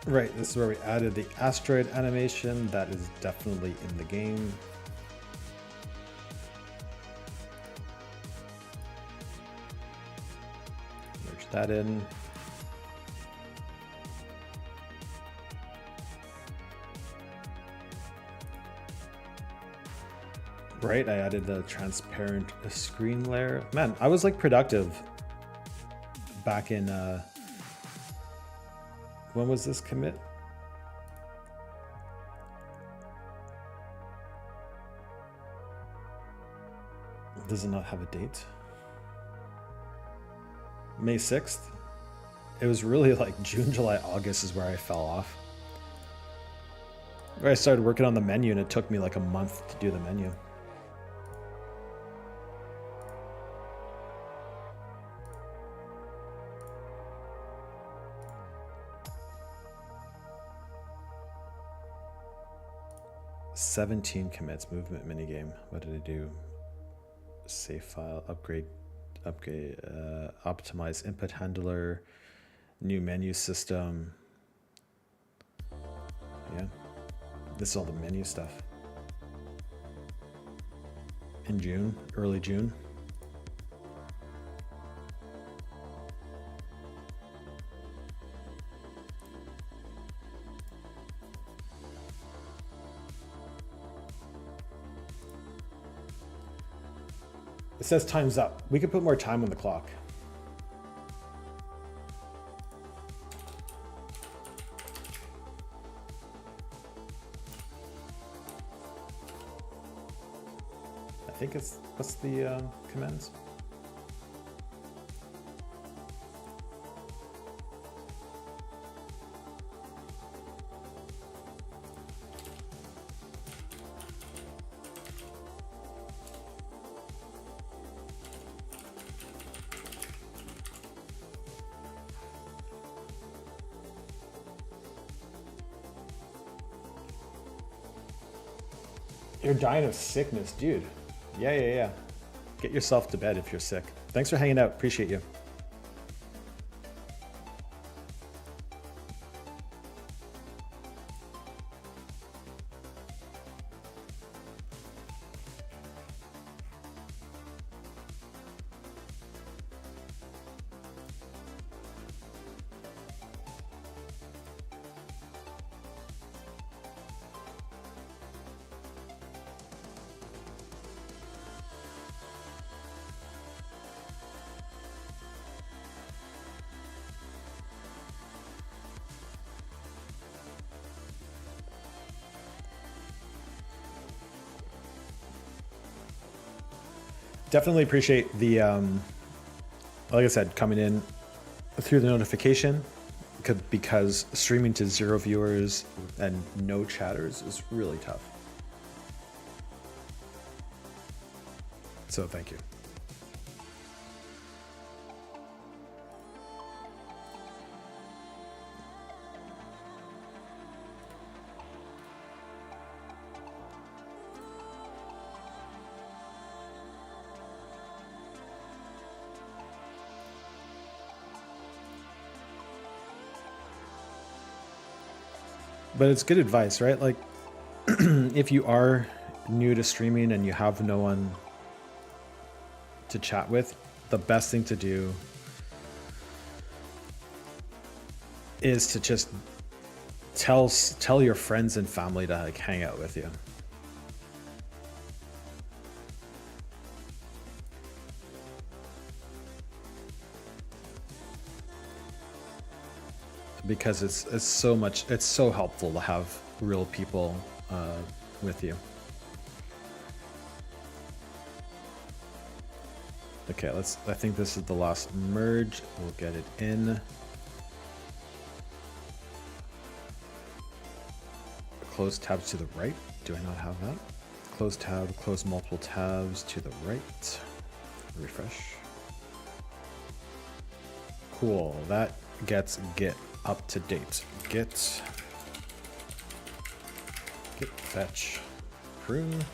Right, this is where we added the asteroid animation. That is definitely in the game. Merge that in. Right, I added the transparent screen layer. Man, I was like productive back in when was this commit? Does it not have a date? May 6th? It was really like June, July, August is where I fell off. Where I started working on the menu and it took me like a month to do the menu. $17 commits, movement minigame. What did I do? Save file, upgrade, optimize input handler, new menu system. Yeah, this is all the menu stuff. In June, early June. It says time's up. We could put more time on the clock. I think it's, what's the commands? You're dying of sickness, dude. Yeah. Get yourself to bed if you're sick. Thanks for hanging out. Appreciate you. Definitely appreciate the, like I said, coming in through the notification because streaming to 0 viewers and no chatters is really tough. So thank you. But it's good advice, right? Like, if you are new to streaming and you have no one to chat with, the best thing to do is to just tell your friends and family to like hang out with you. Because it's so helpful to have real people with you. Okay, I think this is the last merge. We'll get it in. Close tabs to the right. Do I not have that? Close tab, close multiple tabs to the right. Refresh. Cool. That gets Git up to date. Git fetch prune.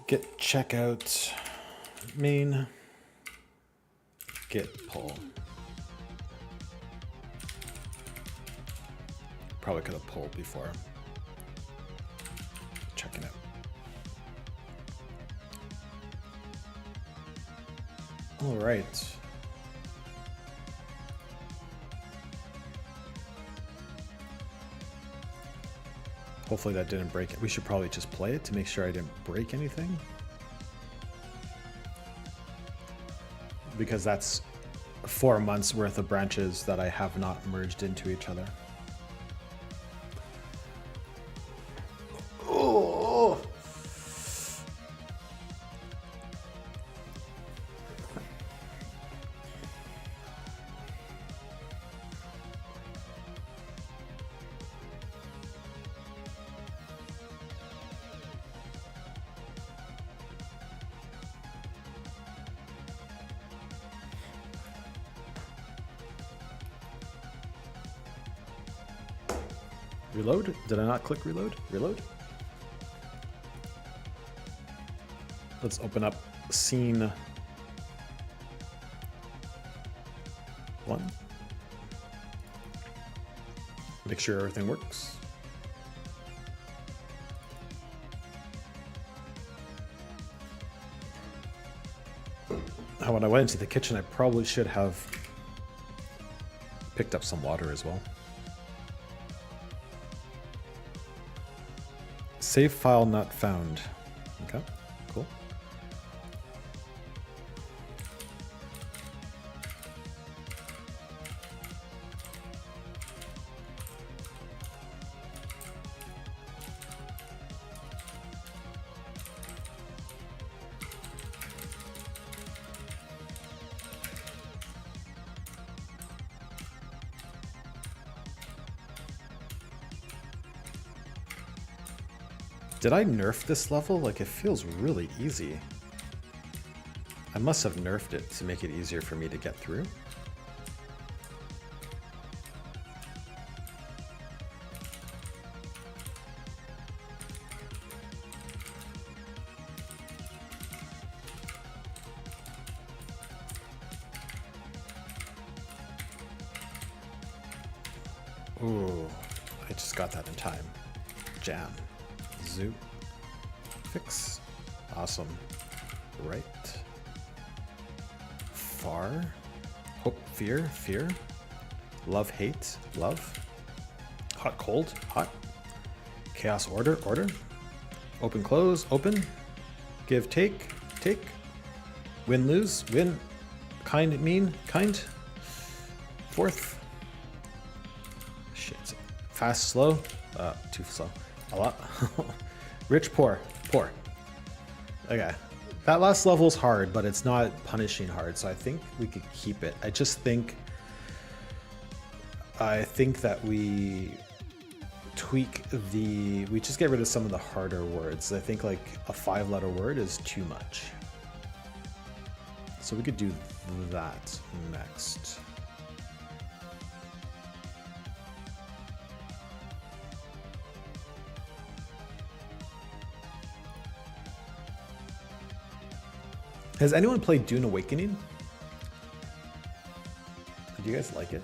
Git checkout main. Git pull. Probably could have pulled before checking it. All right. Hopefully that didn't break it. We should probably just play it to make sure I didn't break anything. Because that's 4 months worth of branches that I have not merged into each other. Oh. Reload? Did I not click reload? Reload? Let's open up scene 1. Make sure everything works. When I went into the kitchen, I probably should have picked up some water as well. Save file not found. Okay, cool. Did I nerf this level? Like, it feels really easy. I must have nerfed it to make it easier for me to get through. Ooh, I just got that in time. Jam. Zoop. Fix. Awesome. Right. Far. Hope. Fear. Fear. Love. Hate. Love. Hot. Cold. Hot. Chaos. Order. Order. Open. Close. Open. Give. Take. Take. Win. Lose. Win. Kind. Mean. Kind. Fourth. Shit. Fast. Slow. Too slow. A lot. Rich, poor, poor. Okay. That last level is hard, but it's not punishing hard, so I think we could keep it. I think that we tweak we just get rid of some of the harder words. I think like a 5-letter word is too much. So we could do that next. Has anyone played Dune Awakening? Do you guys like it?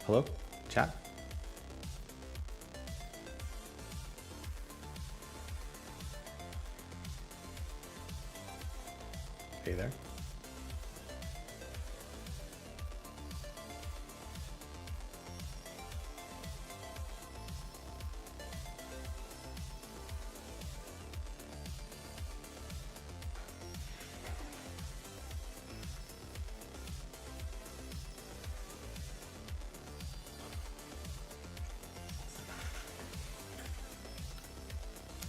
Hello? Chat? Hey there.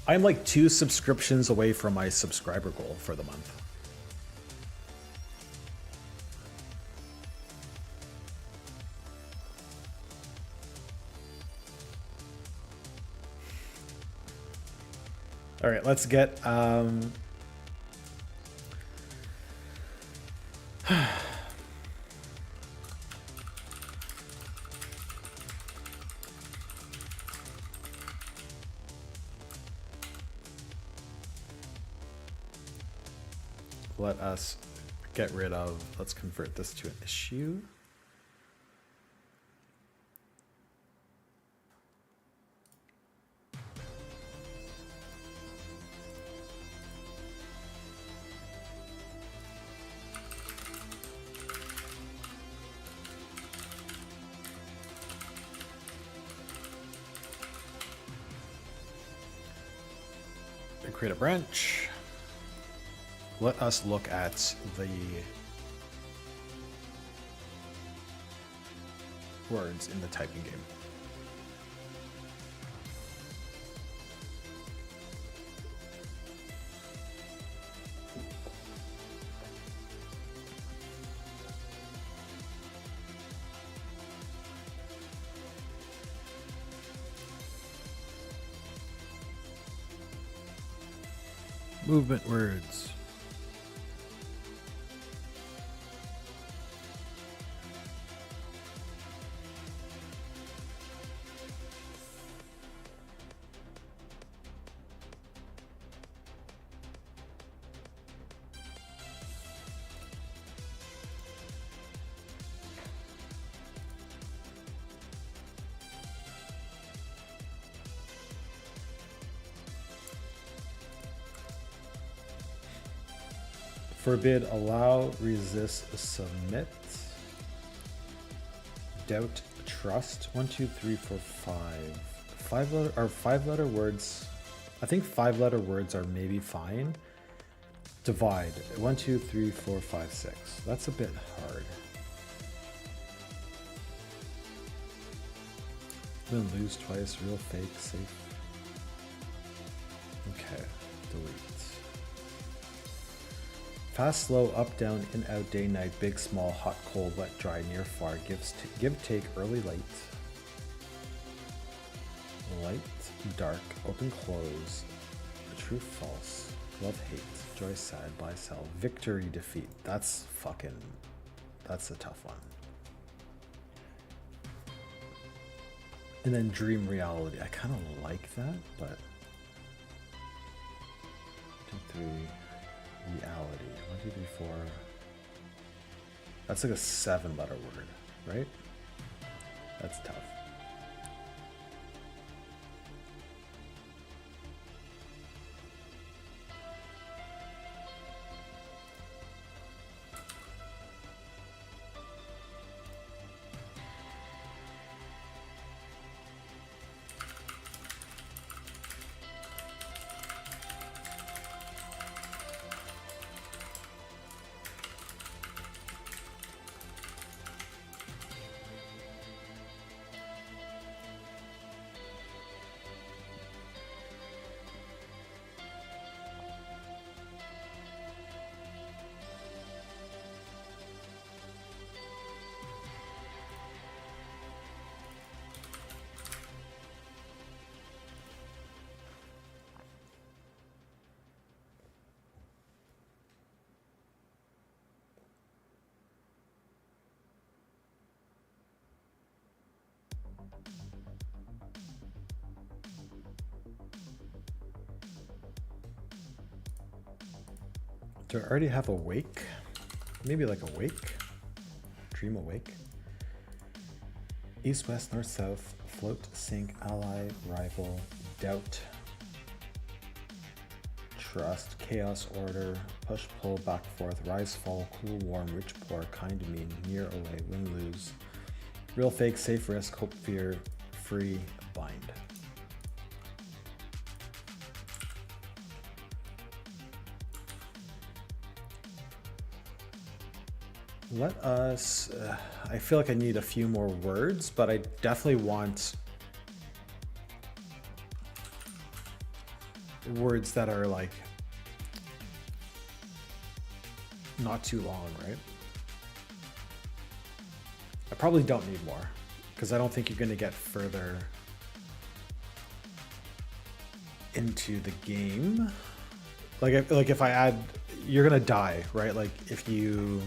I'm like 2 subscriptions away from my subscriber goal for the month. All right, let's get let us get rid of, let's convert this to an issue. And create a branch. Let us look at the words in the typing game. Movement words. Forbid, allow, resist, submit, doubt, trust. 1, 2, 3, 4, 5. 5-letter words. I think 5-letter words are maybe fine. Divide. 1, 2, 3, 4, 5, 6. That's a bit hard. Then lose twice. Real, fake, safe. Okay. Delete. Fast, slow, up, down, in, out, day, night, big, small, hot, cold, wet, dry, near, far, give, take, early, late. Light, dark, open, close, true, false, love, hate, joy, sad, buy, sell, victory, defeat. That's a tough one. And then dream, reality. I kind of like that, but 2, 3. Reality. 1, 2, 3, 4. That's like a 7-letter word, right? That's tough. Do I already have awake? Maybe like awake? Dream awake? East, west, north, south, float, sink, ally, rival, doubt, trust, chaos, order, push, pull, back, forth, rise, fall, cool, warm, rich, poor, kind, mean, near, away, win, lose, real, fake, safe, risk, hope, fear, free, bind. Let us, I feel like I need a few more words, but I definitely want words that are like not too long, right? I probably don't need more because I don't think you're going to get further into the game. Like if I add, you're going to die, right? Like if you,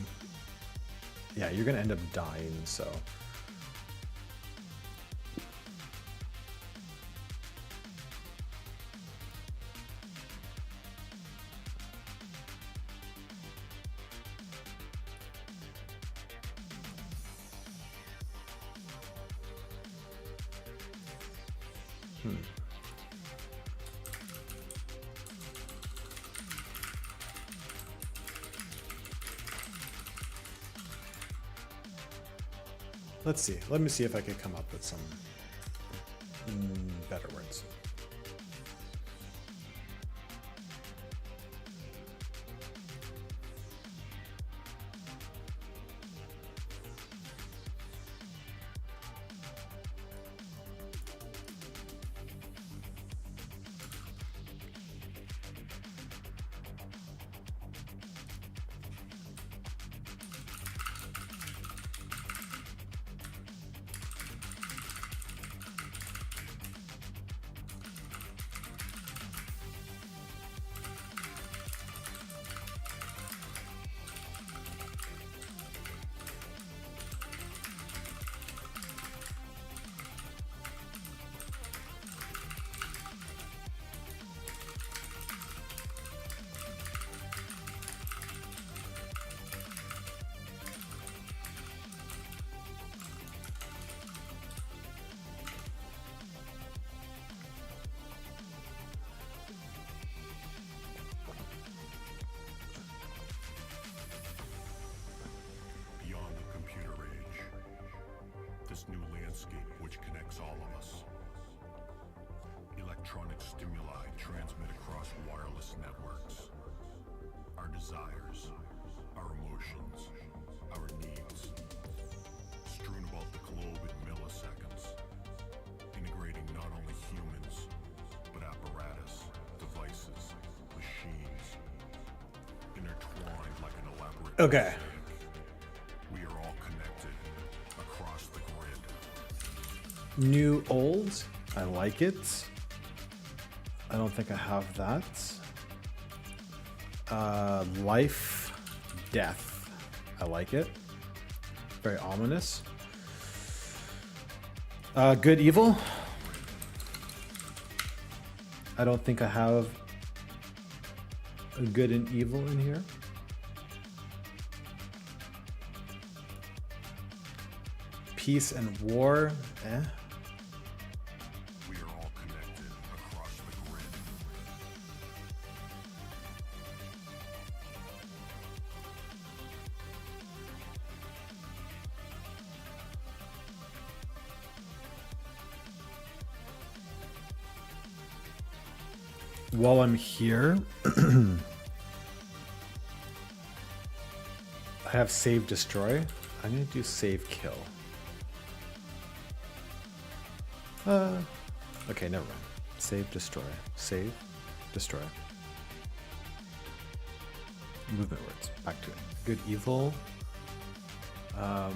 yeah, you're going to end up dying, so. Let's see. Let me see if I can come up with some better words. New landscape which connects all of us. Electronic stimuli transmit across wireless networks. Our desires, our emotions, our needs, strewn about the globe in milliseconds, integrating not only humans, but apparatus, devices, machines, intertwined like an elaborate Okay. mosaic. We are all connected across the grid. New old, I like it. I don't think I have that. Life, death, I like it. Very ominous. Good, evil. I don't think I have a good and evil in here. Peace and war, eh? We are all connected across the grid. While I'm here, I have save destroy. I'm gonna do save kill. Okay, never mind. Save destroy. Save destroy. Movement words. Back to it. Good evil. I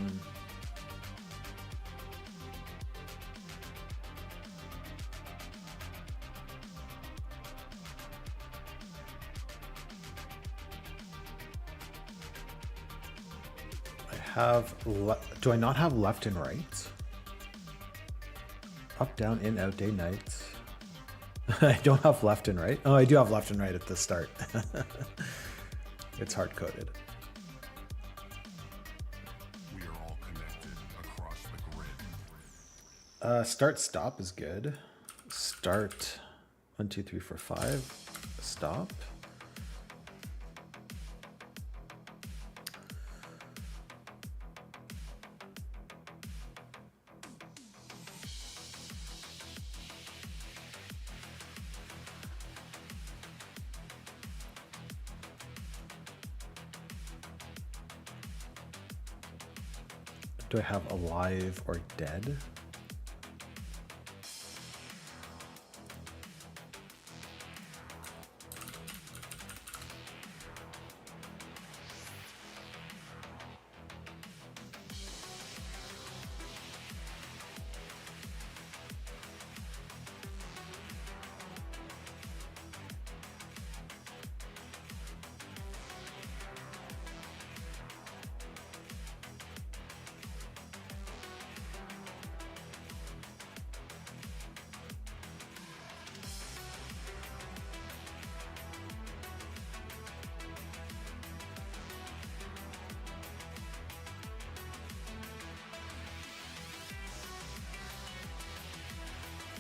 have. Do I not have left and right? Up, down, in, out, day, night. I don't have left and right. Oh, I do have left and right at the start. It's hard coded. We are all connected across the grid. Start stop is good. Start 1, 2, 3, 4, 5. Stop. Do I have alive or dead?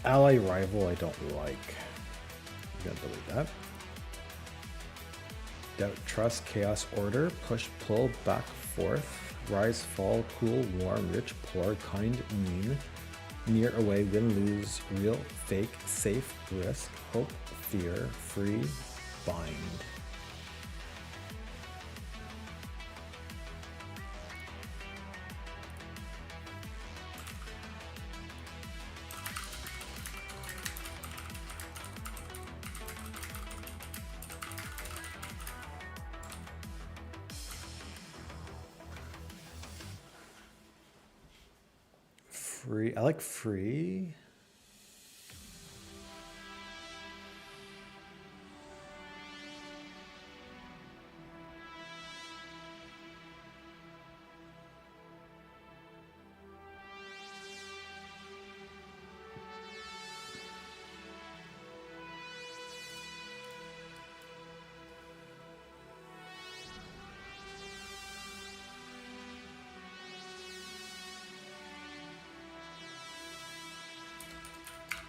Ally rival I don't like. I'm gonna delete that. Doubt, trust, chaos, order, push, pull, back, forth, rise, fall, cool, warm, rich, poor, kind, mean, near, away, win, lose, real, fake, safe, risk, hope, fear, free, bind. Free. I like free.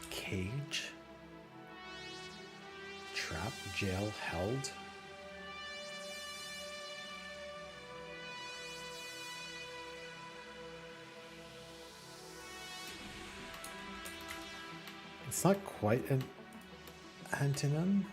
Cage, trap, jail, held. It's not quite an antonym.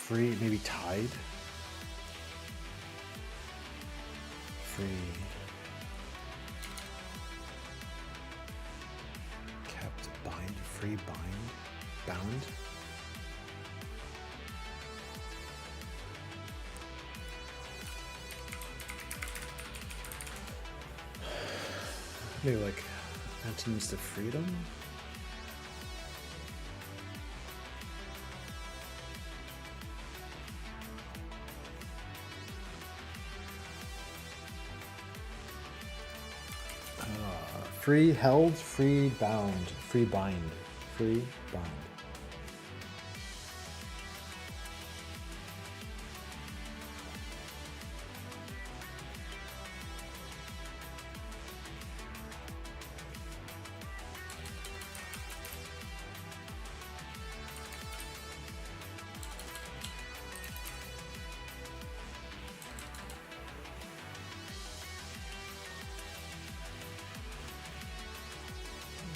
Free, maybe tied. Free. Kept, bind, free, bind, bound. Maybe like antonyms to freedom. Free held, free bound, free bind, free bind.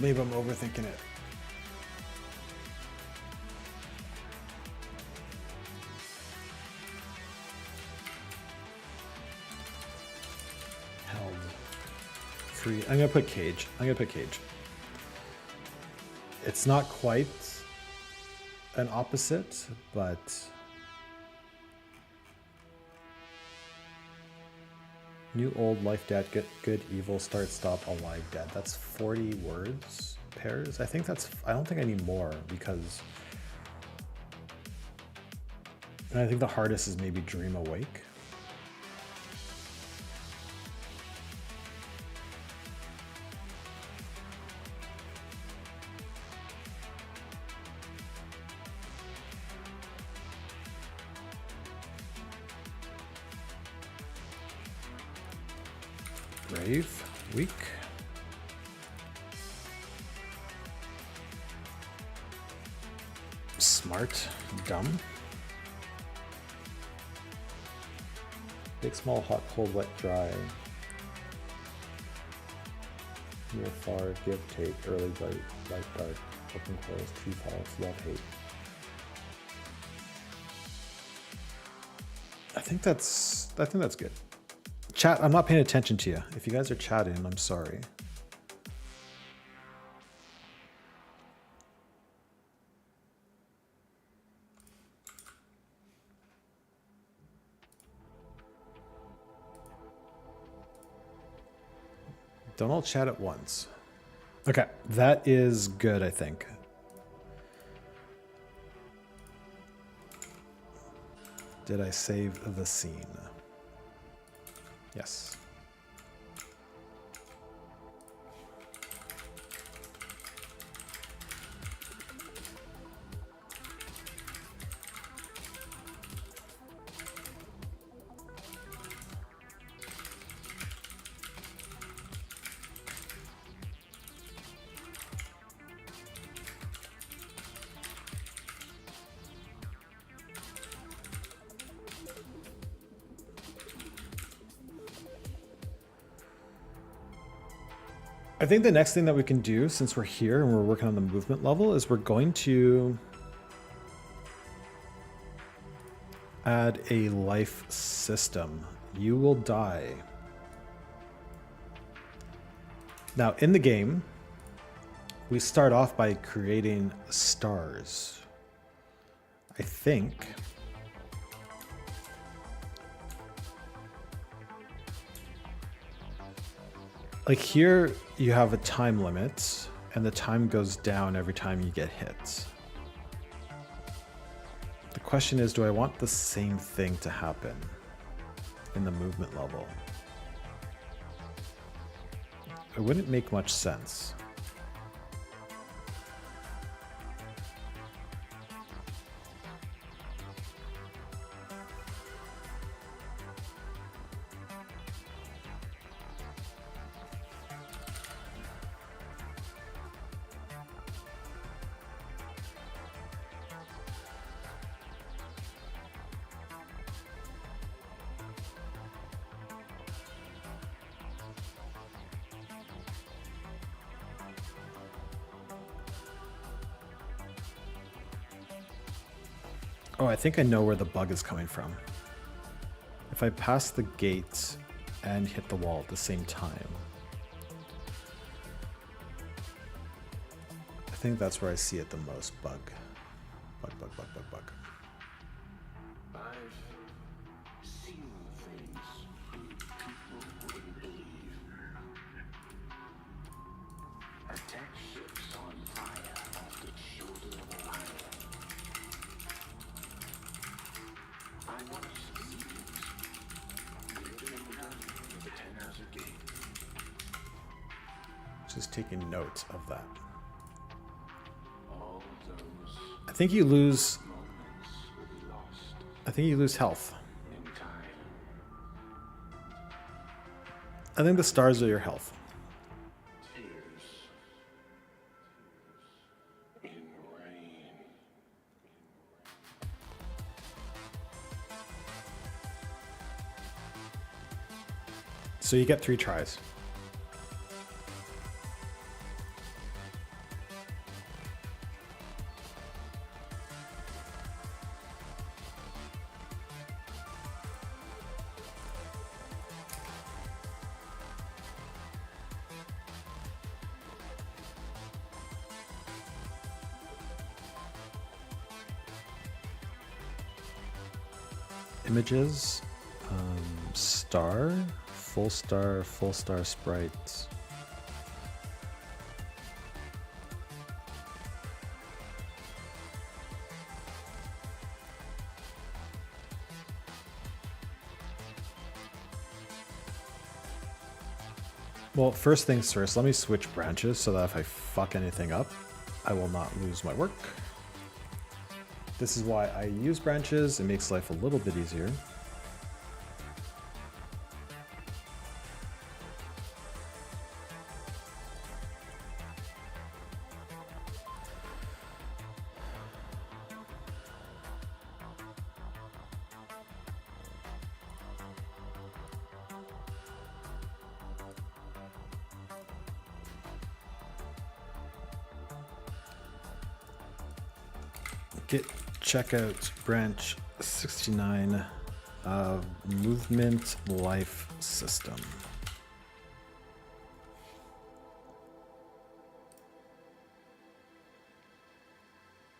Maybe I'm overthinking it. Held. Free. I'm gonna put cage. It's not quite an opposite, but New, old, life, dead, good, evil, start, stop, alive, dead. That's 40 words pairs. I think that's, I don't think I need more because I think the hardest is maybe dream awake. Brave, weak. Smart, dumb. Big, small, hot, cold, wet, dry. Near, far, give, take, early, bright, light, dark, open, close, true, false, love, hate. I think that's good. Chat, I'm not paying attention to you. If you guys are chatting, I'm sorry. Don't all chat at once. Okay, that is good, I think. Did I save the scene? Yes. I think the next thing that we can do, since we're here and we're working on the movement level, is we're going to add a life system. You will die. Now, in the game, we start off by creating stars. I think. Like here, you have a time limit, and the time goes down every time you get hit. The question is, do I want the same thing to happen in the movement level? It wouldn't make much sense. Oh, I think I know where the bug is coming from. If I pass the gate and hit the wall at the same time. I think that's where I see it the most. Bug. Bug, bug, bug, bug, bug. I've seen things people wouldn't believe. Attack ships on fire off the shoulder of Orion. I watched scenes building and running the 10,000 gate. Just taking note of that. All those I think you lose. moments will be lost I think you lose health. in time. I think the stars are your health. Tears in rain. So you get 3 tries. Images, star, full star sprite. Well, first things first, let me switch branches so that if I fuck anything up, I will not lose my work. This is why I use branches. It makes life a little bit easier. Git checkout branch 69 movement life system.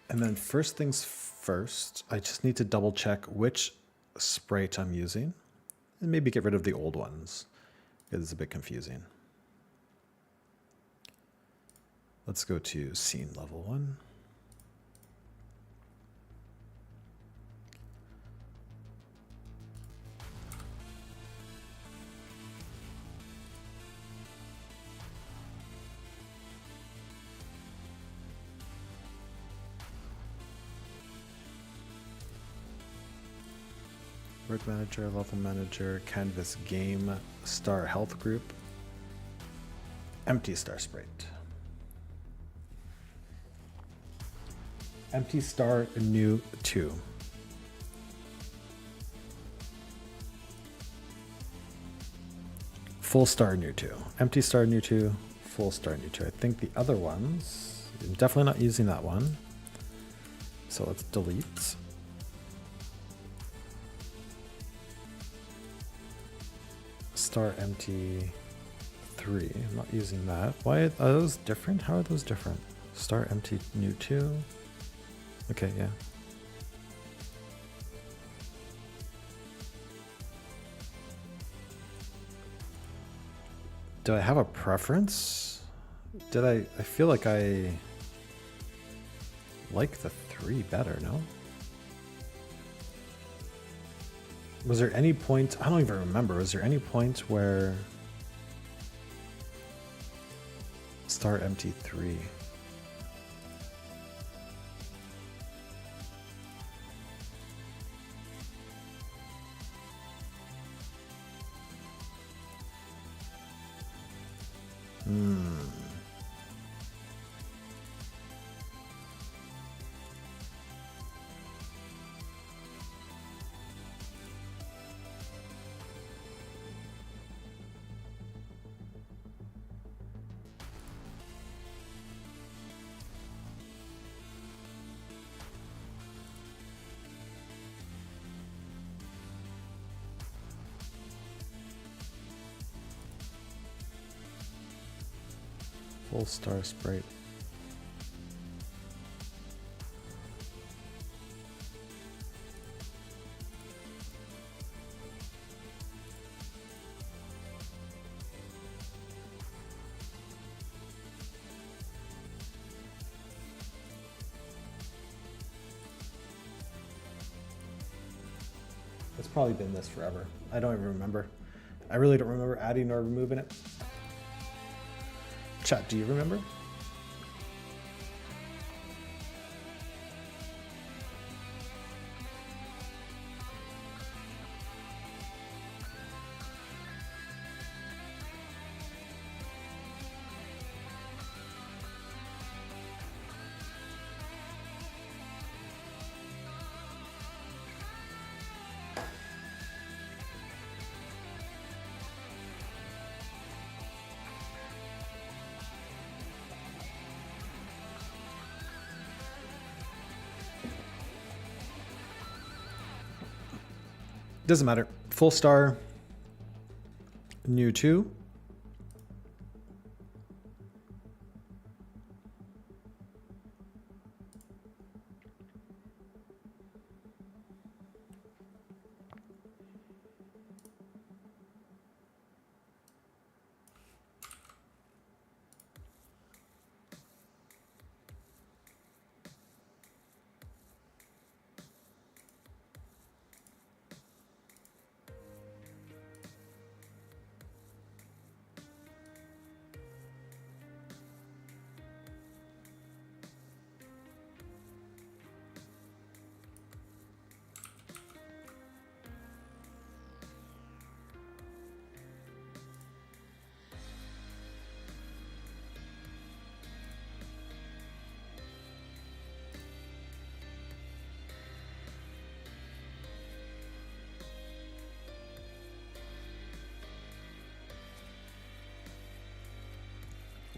And then first things first, I just need to double check which sprite I'm using and maybe get rid of the old ones because it's a bit confusing. Let's go to scene level 1. Work manager, level manager, canvas game, star health group, empty star sprite. Empty star new 2. Full star new 2. Empty star new 2, full star new 2. I think the other ones, I'm definitely not using that one. So let's delete. Star empty 3. I'm not using that. Why are those different? How are those different? Star empty new 2. Okay, yeah. Do I have a preference? I feel like I like the 3 better, no? Was there any point, I don't even remember, was there any point where star empty 3? Full star sprite. It's probably been this forever. I don't even remember. I really don't remember adding or removing it. Chat, do you remember? Doesn't matter. Full star, new 2.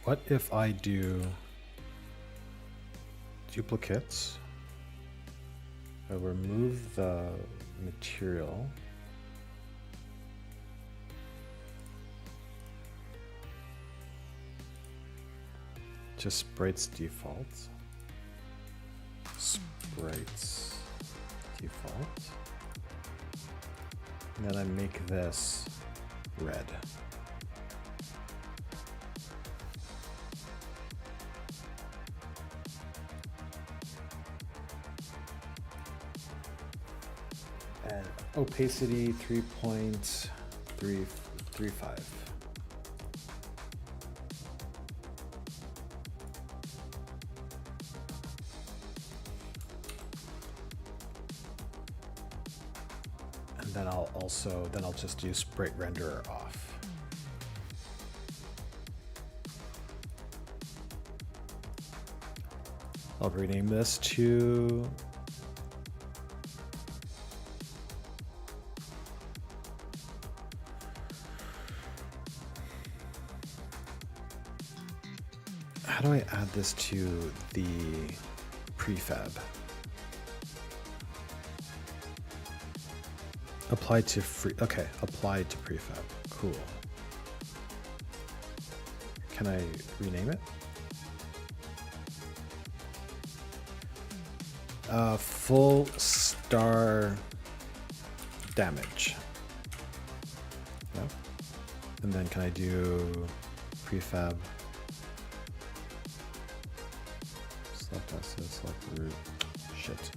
What if I do duplicates? I remove the material. Just sprites default. Sprites default. And then I make this red. And opacity 3.335. And then I'll just do sprite renderer off. I'll rename this to how do I add this to the prefab? Apply to free. Okay, apply to prefab. Cool. Can I rename it? Full star damage. Yep. And then can I do prefab? Select asset, select root. Shit.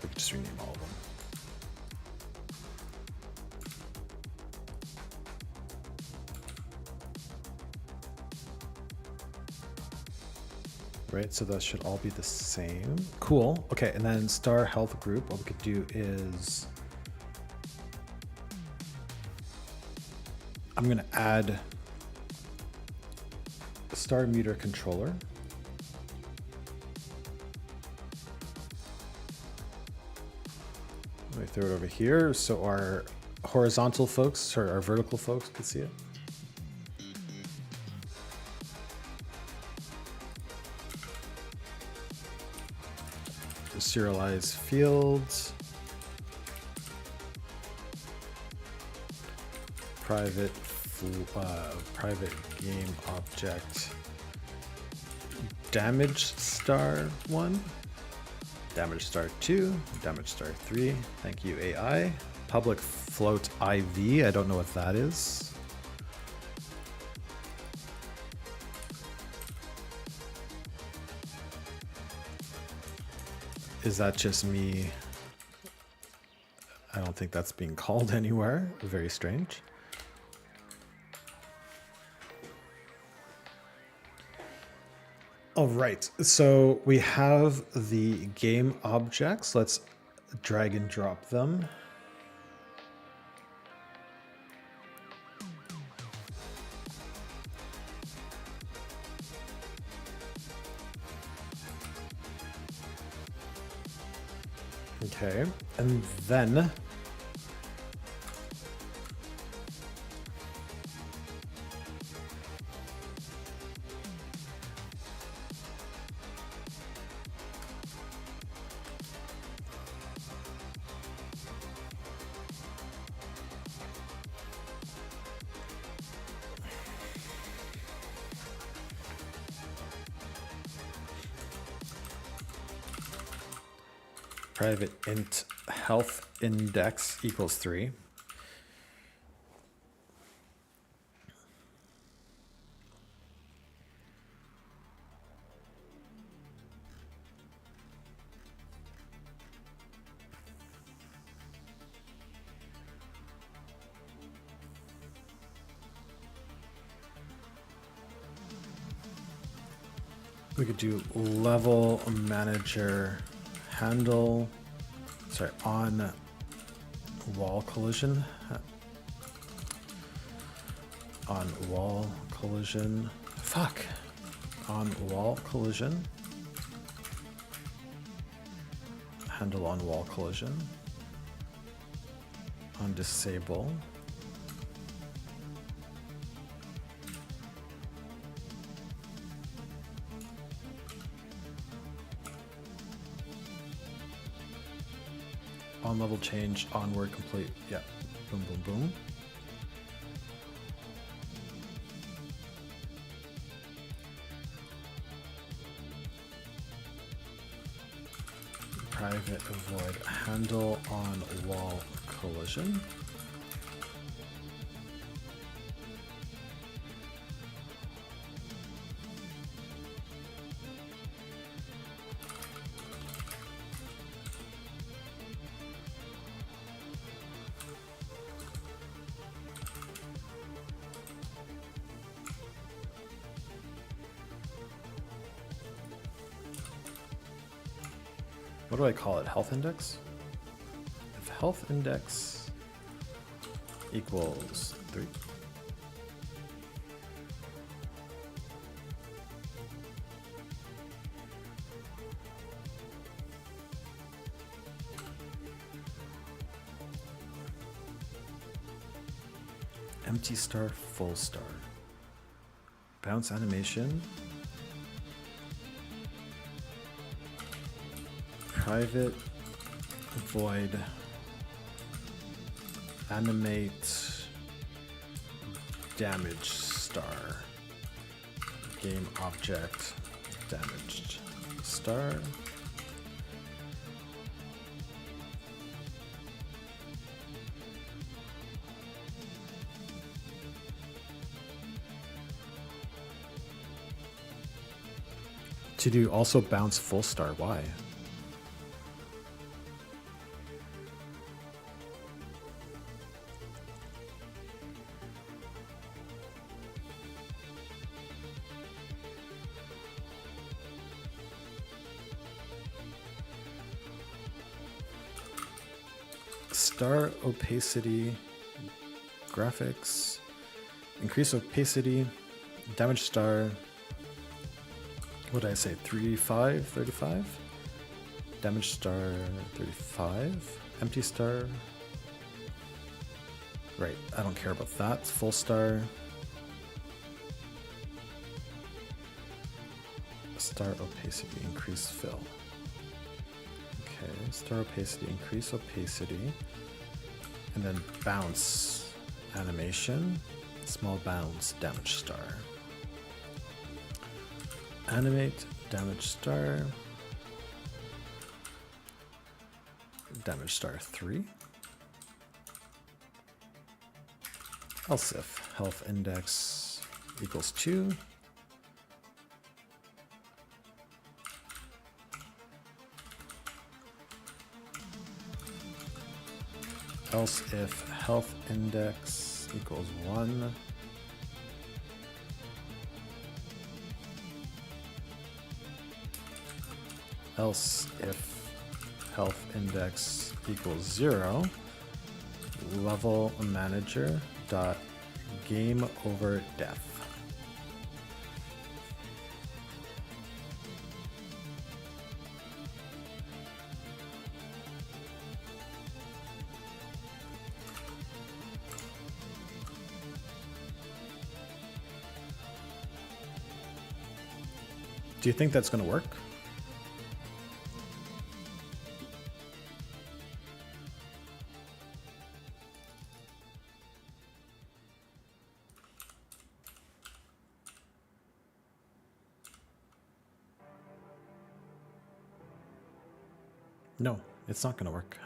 We can just rename all of them. Right, so that should all be the same. Cool. Okay, and then star health group, what we could do is I'm gonna add a star meter controller. Let me throw it over here so our horizontal folks or our vertical folks can see it. Serialize fields, private game object, damage star 1, damage star 2, damage star 3. Thank you, AI. Public float IV. I don't know what that is. Is that just me? I don't think that's being called anywhere. Very strange. All right, so we have the game objects. Let's drag and drop them. Okay, and then private int health index equals 3. We could do level manager handle, sorry, on wall collision, on wall collision, fuck, on wall collision, handle on wall collision, on disable, on level change, onward, complete. Yeah. Boom, boom, boom. Private avoid handle on wall collision. What do I call it? Health index? If health index equals 3. Empty star, full star. Bounce animation. Private void animate damage star. Game object damaged star. To do also bounce full star. Why? Star opacity, graphics, increase opacity, damage star. What did I say? 35? Damage star 35. Empty star. Right, I don't care about that. It's full star. Star opacity, increase fill. Okay, star opacity, increase opacity. And then bounce animation, small bounce, damage star. Animate, damage star. Damage star 3. Else if health index equals 2. Else if health index equals 1. Else if health index equals 0. Level manager dot game over death. Do you think that's going to work? No, it's not going to work.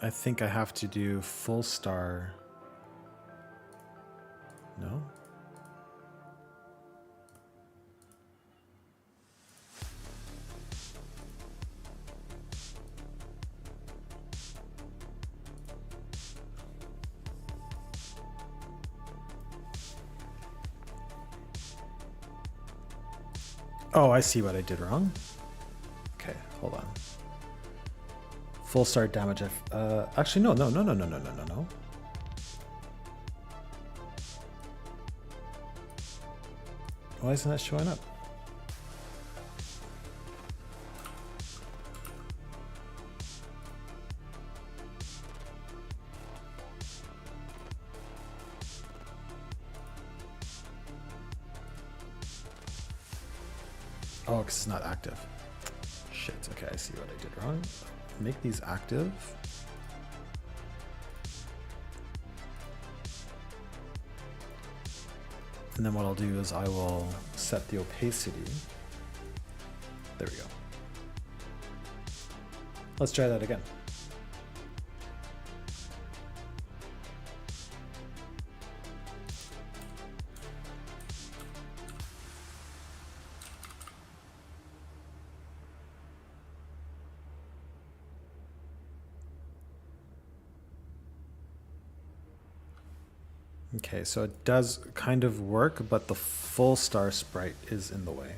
I think I have to do full star. No? Oh, I see what I did wrong. Okay, hold on. Full start damage. Actually, no. Why isn't that showing up? Oh, because it's not active. Shit. Okay, I see what I did wrong. Make these active. And then what I'll do is I will set the opacity. There we go. Let's try that again. Okay, so it does kind of work, but the full star sprite is in the way.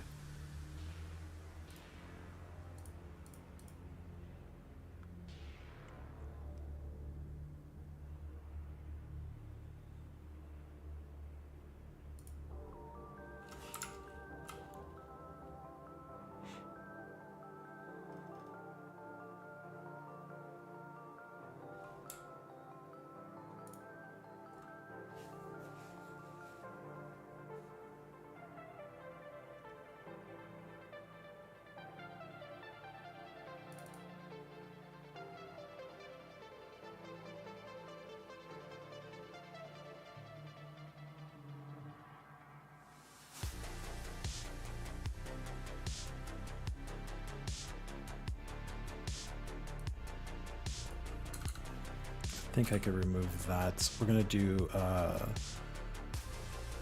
I think I could remove that. We're gonna do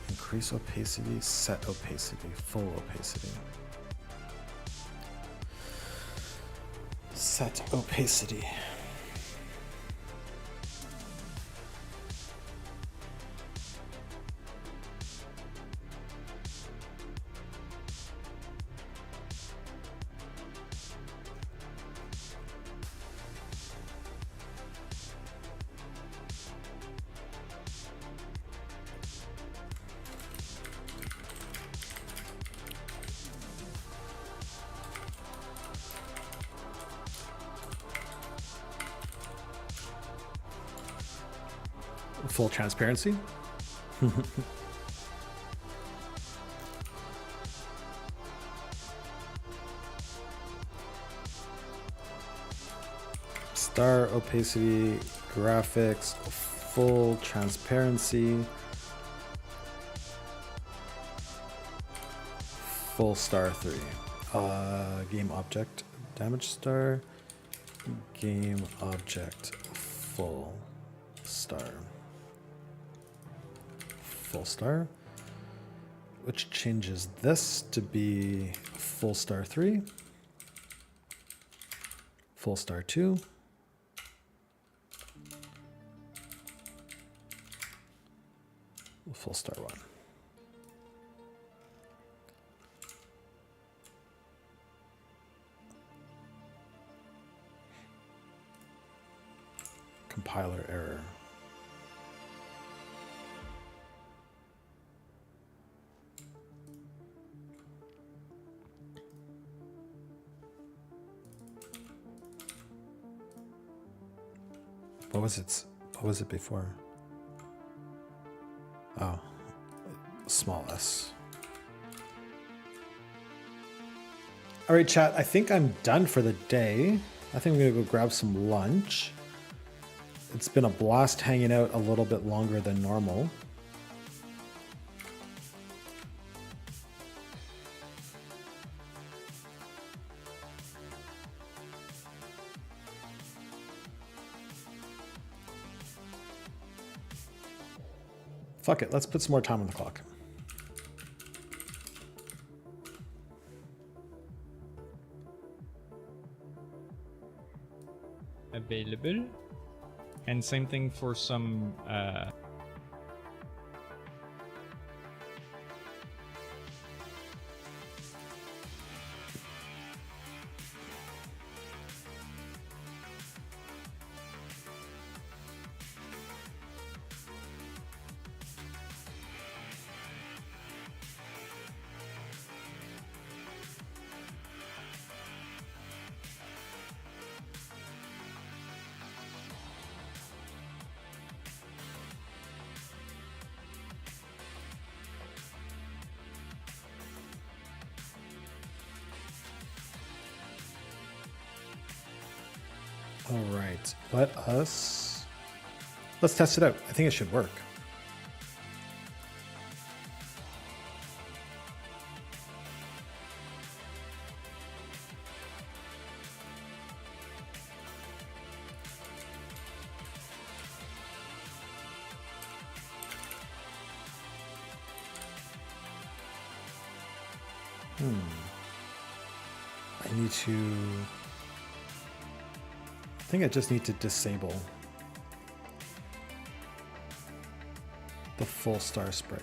increase opacity, set opacity, full opacity. Set opacity. Full transparency. Star opacity, graphics, full transparency, full star 3. Game object, damage star, game object, full star. Full star, which changes this to be full star 3, full star 2, full star 1. Compiler error. What was it before? Oh, small s. All right, chat, I think I'm done for the day. I think I'm gonna go grab some lunch. It's been a blast hanging out a little bit longer than normal. Fuck it, let's put some more time on the clock. Available. And same thing for some All right, let's test it out. I think it should work. I think I just need to disable the full star sprite.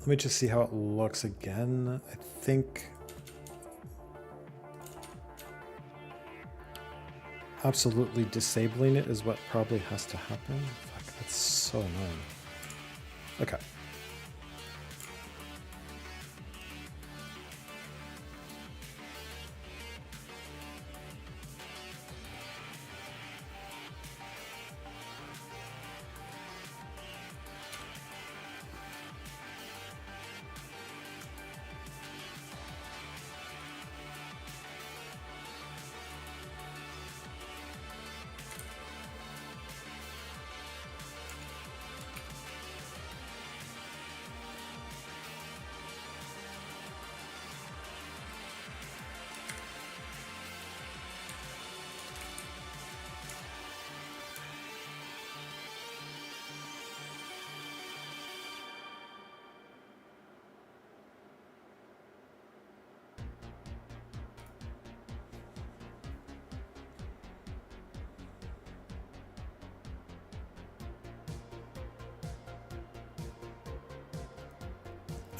Let me just see how it looks again. I think absolutely disabling it is what probably has to happen. Fuck, that's so annoying. Okay.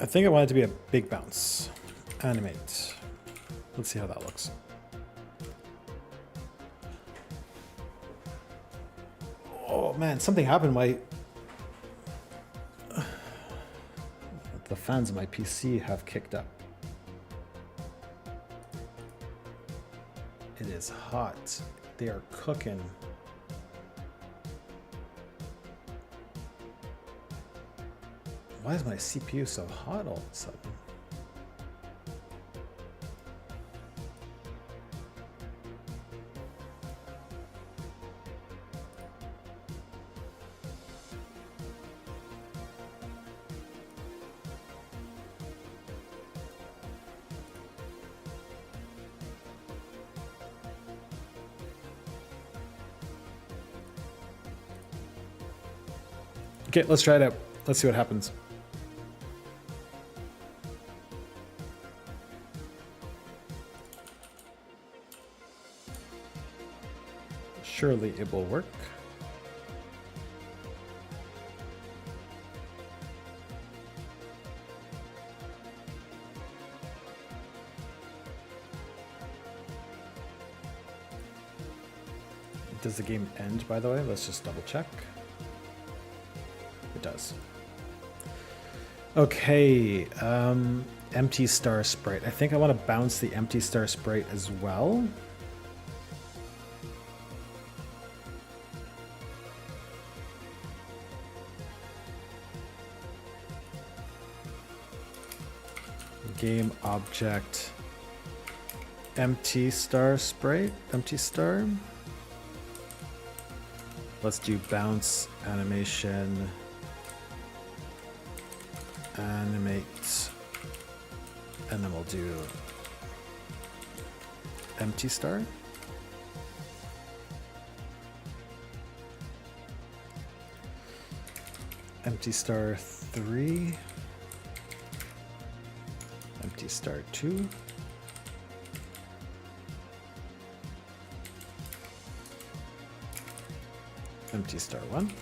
I think I want it to be a big bounce. Animate. Let's see how that looks. Oh man, something happened. The fans of my PC have kicked up. It is hot. They are cooking. Why is my CPU so hot all of a sudden? Okay, let's try it out. Let's see what happens. Surely it will work. Does the game end, by the way? Let's just double check. It does. Okay, empty star sprite. I think I want to bounce the empty star sprite as well. Game object, empty star sprite, empty star. Let's do bounce animation, animate, and then we'll do empty star. Empty star 3. Empty star 2. Empty star 1.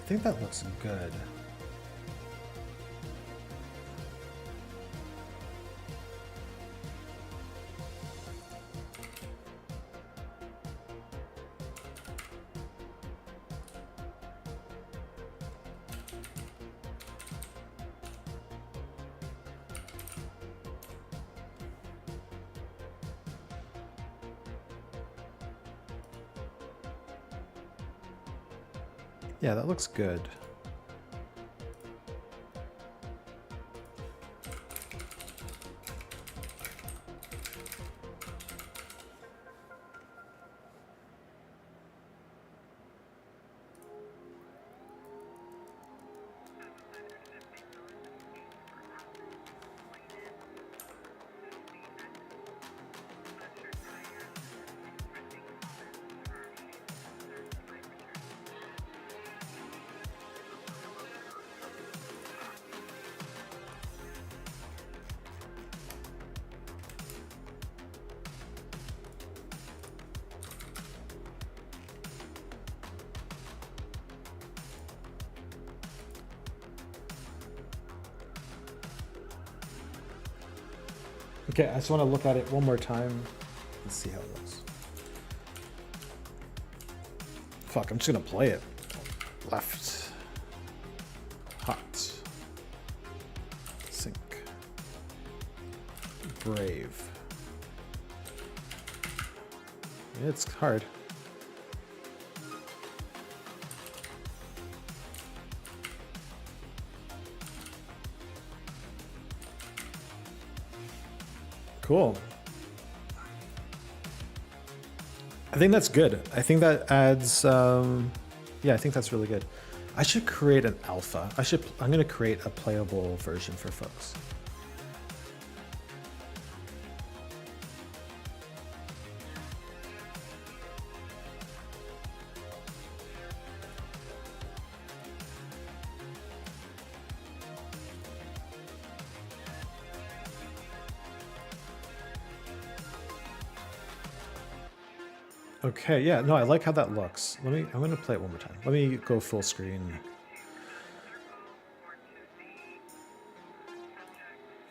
think that looks good. Yeah, that looks good. Okay, I just want to look at it one more time. Let's see how it looks. Fuck, I'm just gonna play it. Left. Hot. Sync. Brave. It's hard. Cool. I think that's good. I think that adds, yeah, I think that's really good. I should create an alpha. I'm going to create a playable version for folks. Okay, yeah, no, I like how that looks. I'm gonna play it one more time. Let me go full screen.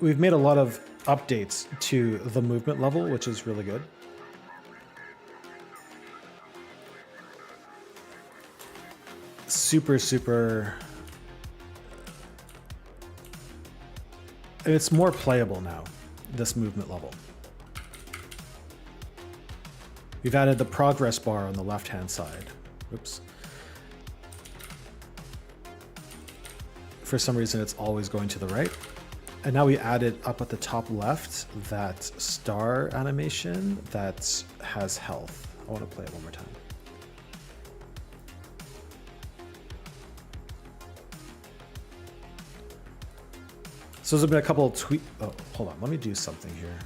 We've made a lot of updates to the movement level, which is really good. Super. It's more playable now, this movement level. We've added the progress bar on the left-hand side. Oops. For some reason, it's always going to the right. And now we added up at the top left that star animation that has health. I want to play it one more time. So there's been a couple of oh, hold on. Let me do something here,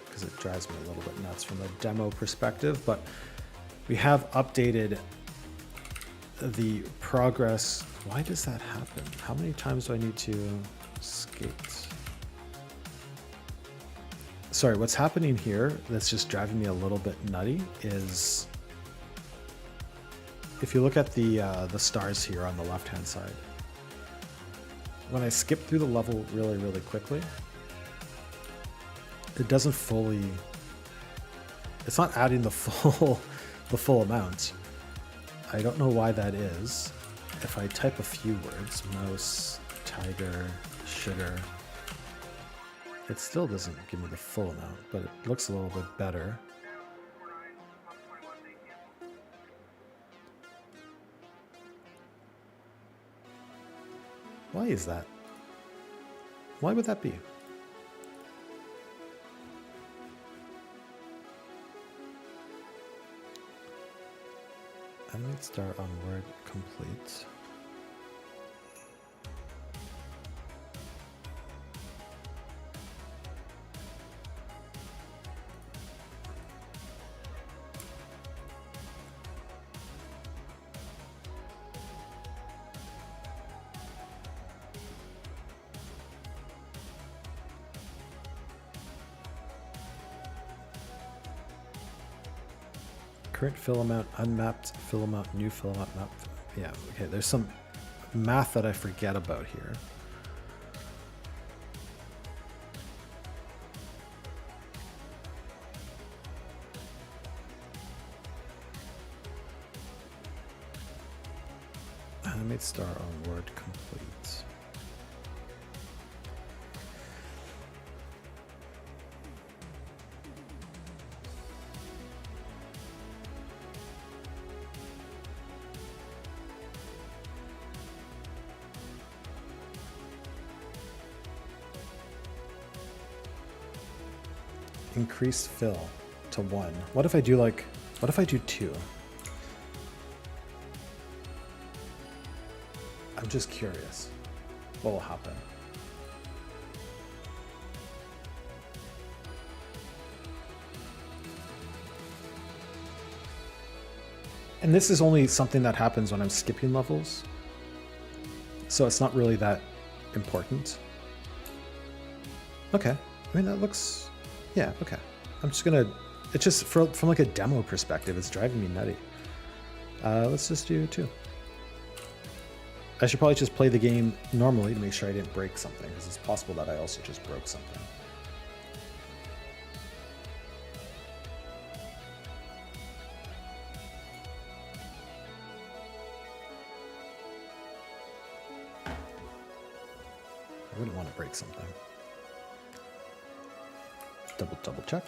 because it drives me a little bit nuts from a demo perspective, but we have updated the progress. Why does that happen? How many times do I need to skate? Sorry, what's happening here that's just driving me a little bit nutty is if you look at the stars here on the left-hand side, when I skip through the level really quickly, it doesn't fully, it's not adding the full amount. I don't know why that is. If I type a few words, mouse, tiger, sugar, it still doesn't give me the full amount, but it looks a little bit better. Why is that? Why would that be? Animate star on word complete. Current fill amount, unmapped fill amount, new fill amount, map. Yeah, okay, there's some math that I forget about here. Animate star on word complete. Increase fill to 1. What if I do what if I do 2? I'm just curious what will happen. And this is only something that happens when I'm skipping levels. So it's not really that important. Okay. I mean, that looks... Yeah, okay. I'm just gonna... It's just, from like a demo perspective, it's driving me nutty. Let's just do 2. I should probably just play the game normally to make sure I didn't break something, because it's possible that I also just broke something. I wouldn't want to break something. Double check.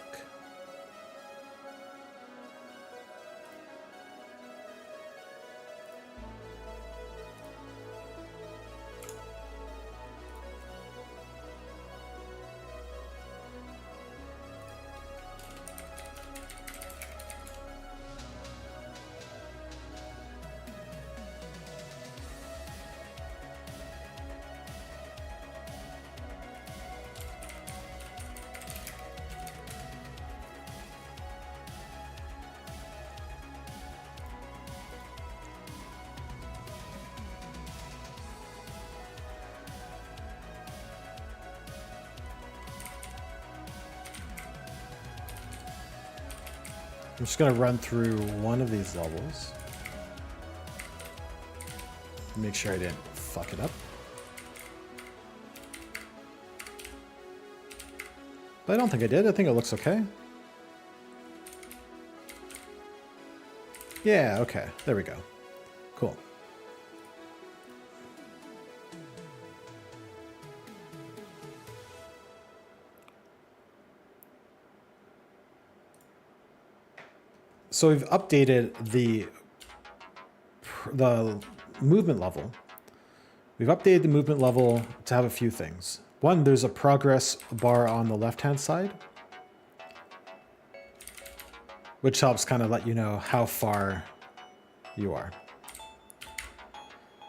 I'm just going to run through one of these levels. Make sure I didn't fuck it up. But I don't think I did. I think it looks okay. Yeah, okay. There we go. Cool. So we've updated the movement level. We've updated the movement level to have a few things. One, there's a progress bar on the left-hand side, which helps kind of let you know how far you are.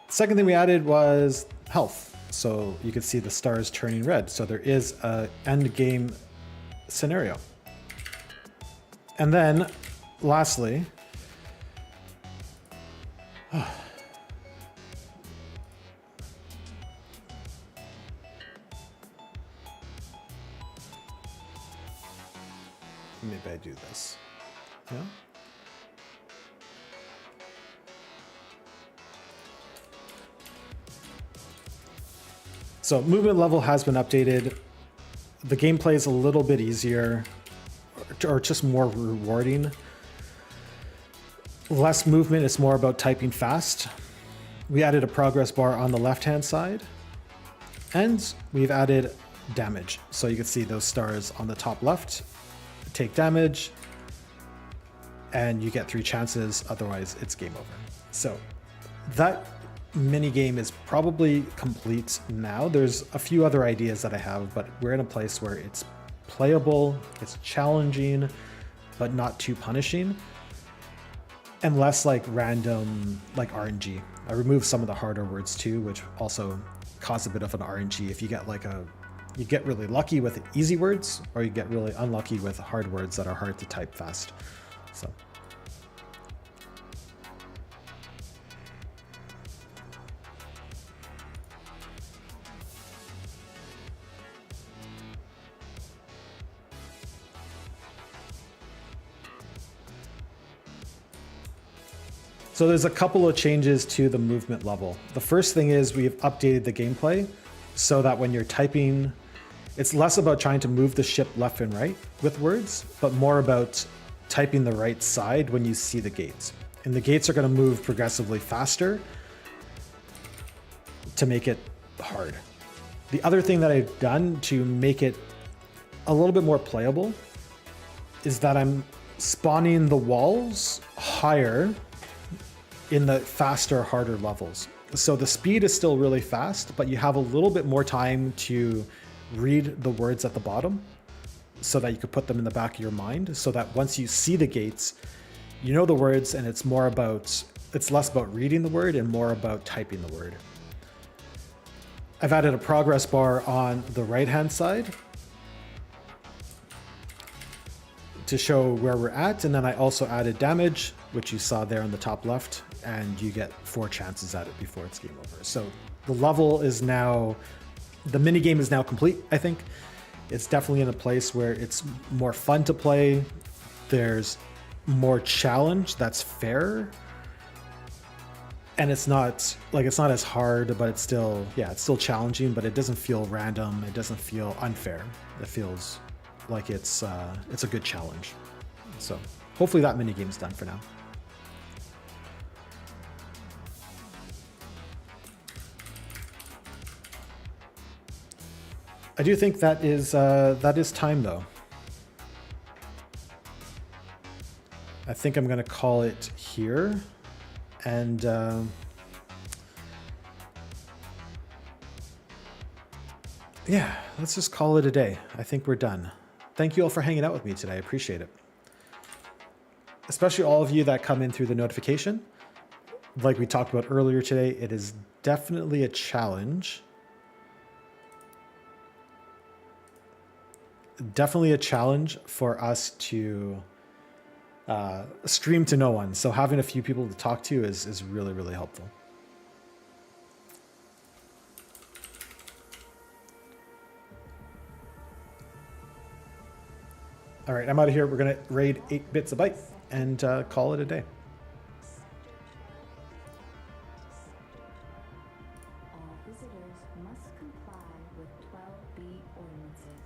Second thing we added was health. So you can see the stars turning red. So there is a end game scenario. And then lastly, maybe I do this. Yeah. So movement level has been updated. The gameplay is a little bit easier, or just more rewarding. Less movement, it's more about typing fast. We added a progress bar on the left-hand side, and we've added damage. So you can see those stars on the top left take damage, and you get 3 chances, otherwise it's game over. So that mini game is probably complete now. There's a few other ideas that I have, but we're in a place where it's playable, it's challenging, but not too punishing, and less like random like RNG. I removed some of the harder words too, which also cause a bit of an RNG. If you get you get really lucky with easy words, or you get really unlucky with hard words that are hard to type fast. So. So there's a couple of changes to the movement level. The first thing is we've updated the gameplay so that when you're typing, it's less about trying to move the ship left and right with words, but more about typing the right side when you see the gates. And the gates are going to move progressively faster to make it hard. The other thing that I've done to make it a little bit more playable is that I'm spawning the walls higher in the faster, harder levels. So the speed is still really fast, but you have a little bit more time to read the words at the bottom so that you could put them in the back of your mind, so that once you see the gates, you know the words, and it's less about reading the word and more about typing the word. I've added a progress bar on the right-hand side to show where we're at, and then I also added damage, which you saw there on the top left, and you get 4 chances at it before it's game over. So the level is now, the mini game is now complete, I think. It's definitely in a place where it's more fun to play. There's more challenge that's fair. And it's not as hard, but it's still challenging, but it doesn't feel random. It doesn't feel unfair. It feels like it's a good challenge. So hopefully that mini game's done for now. I do think that is time though. I think I'm gonna call it here, and yeah, let's just call it a day. I think we're done. Thank you all for hanging out with me today. I appreciate it. Especially all of you that come in through the notification. Like we talked about earlier today, it is definitely a challenge. Definitely a challenge for us to stream to no one. So having a few people to talk to is really, really helpful. All right, I'm out of here. We're going to raid 8 bits a byte and call it a day. All visitors must comply with 12B ordinances.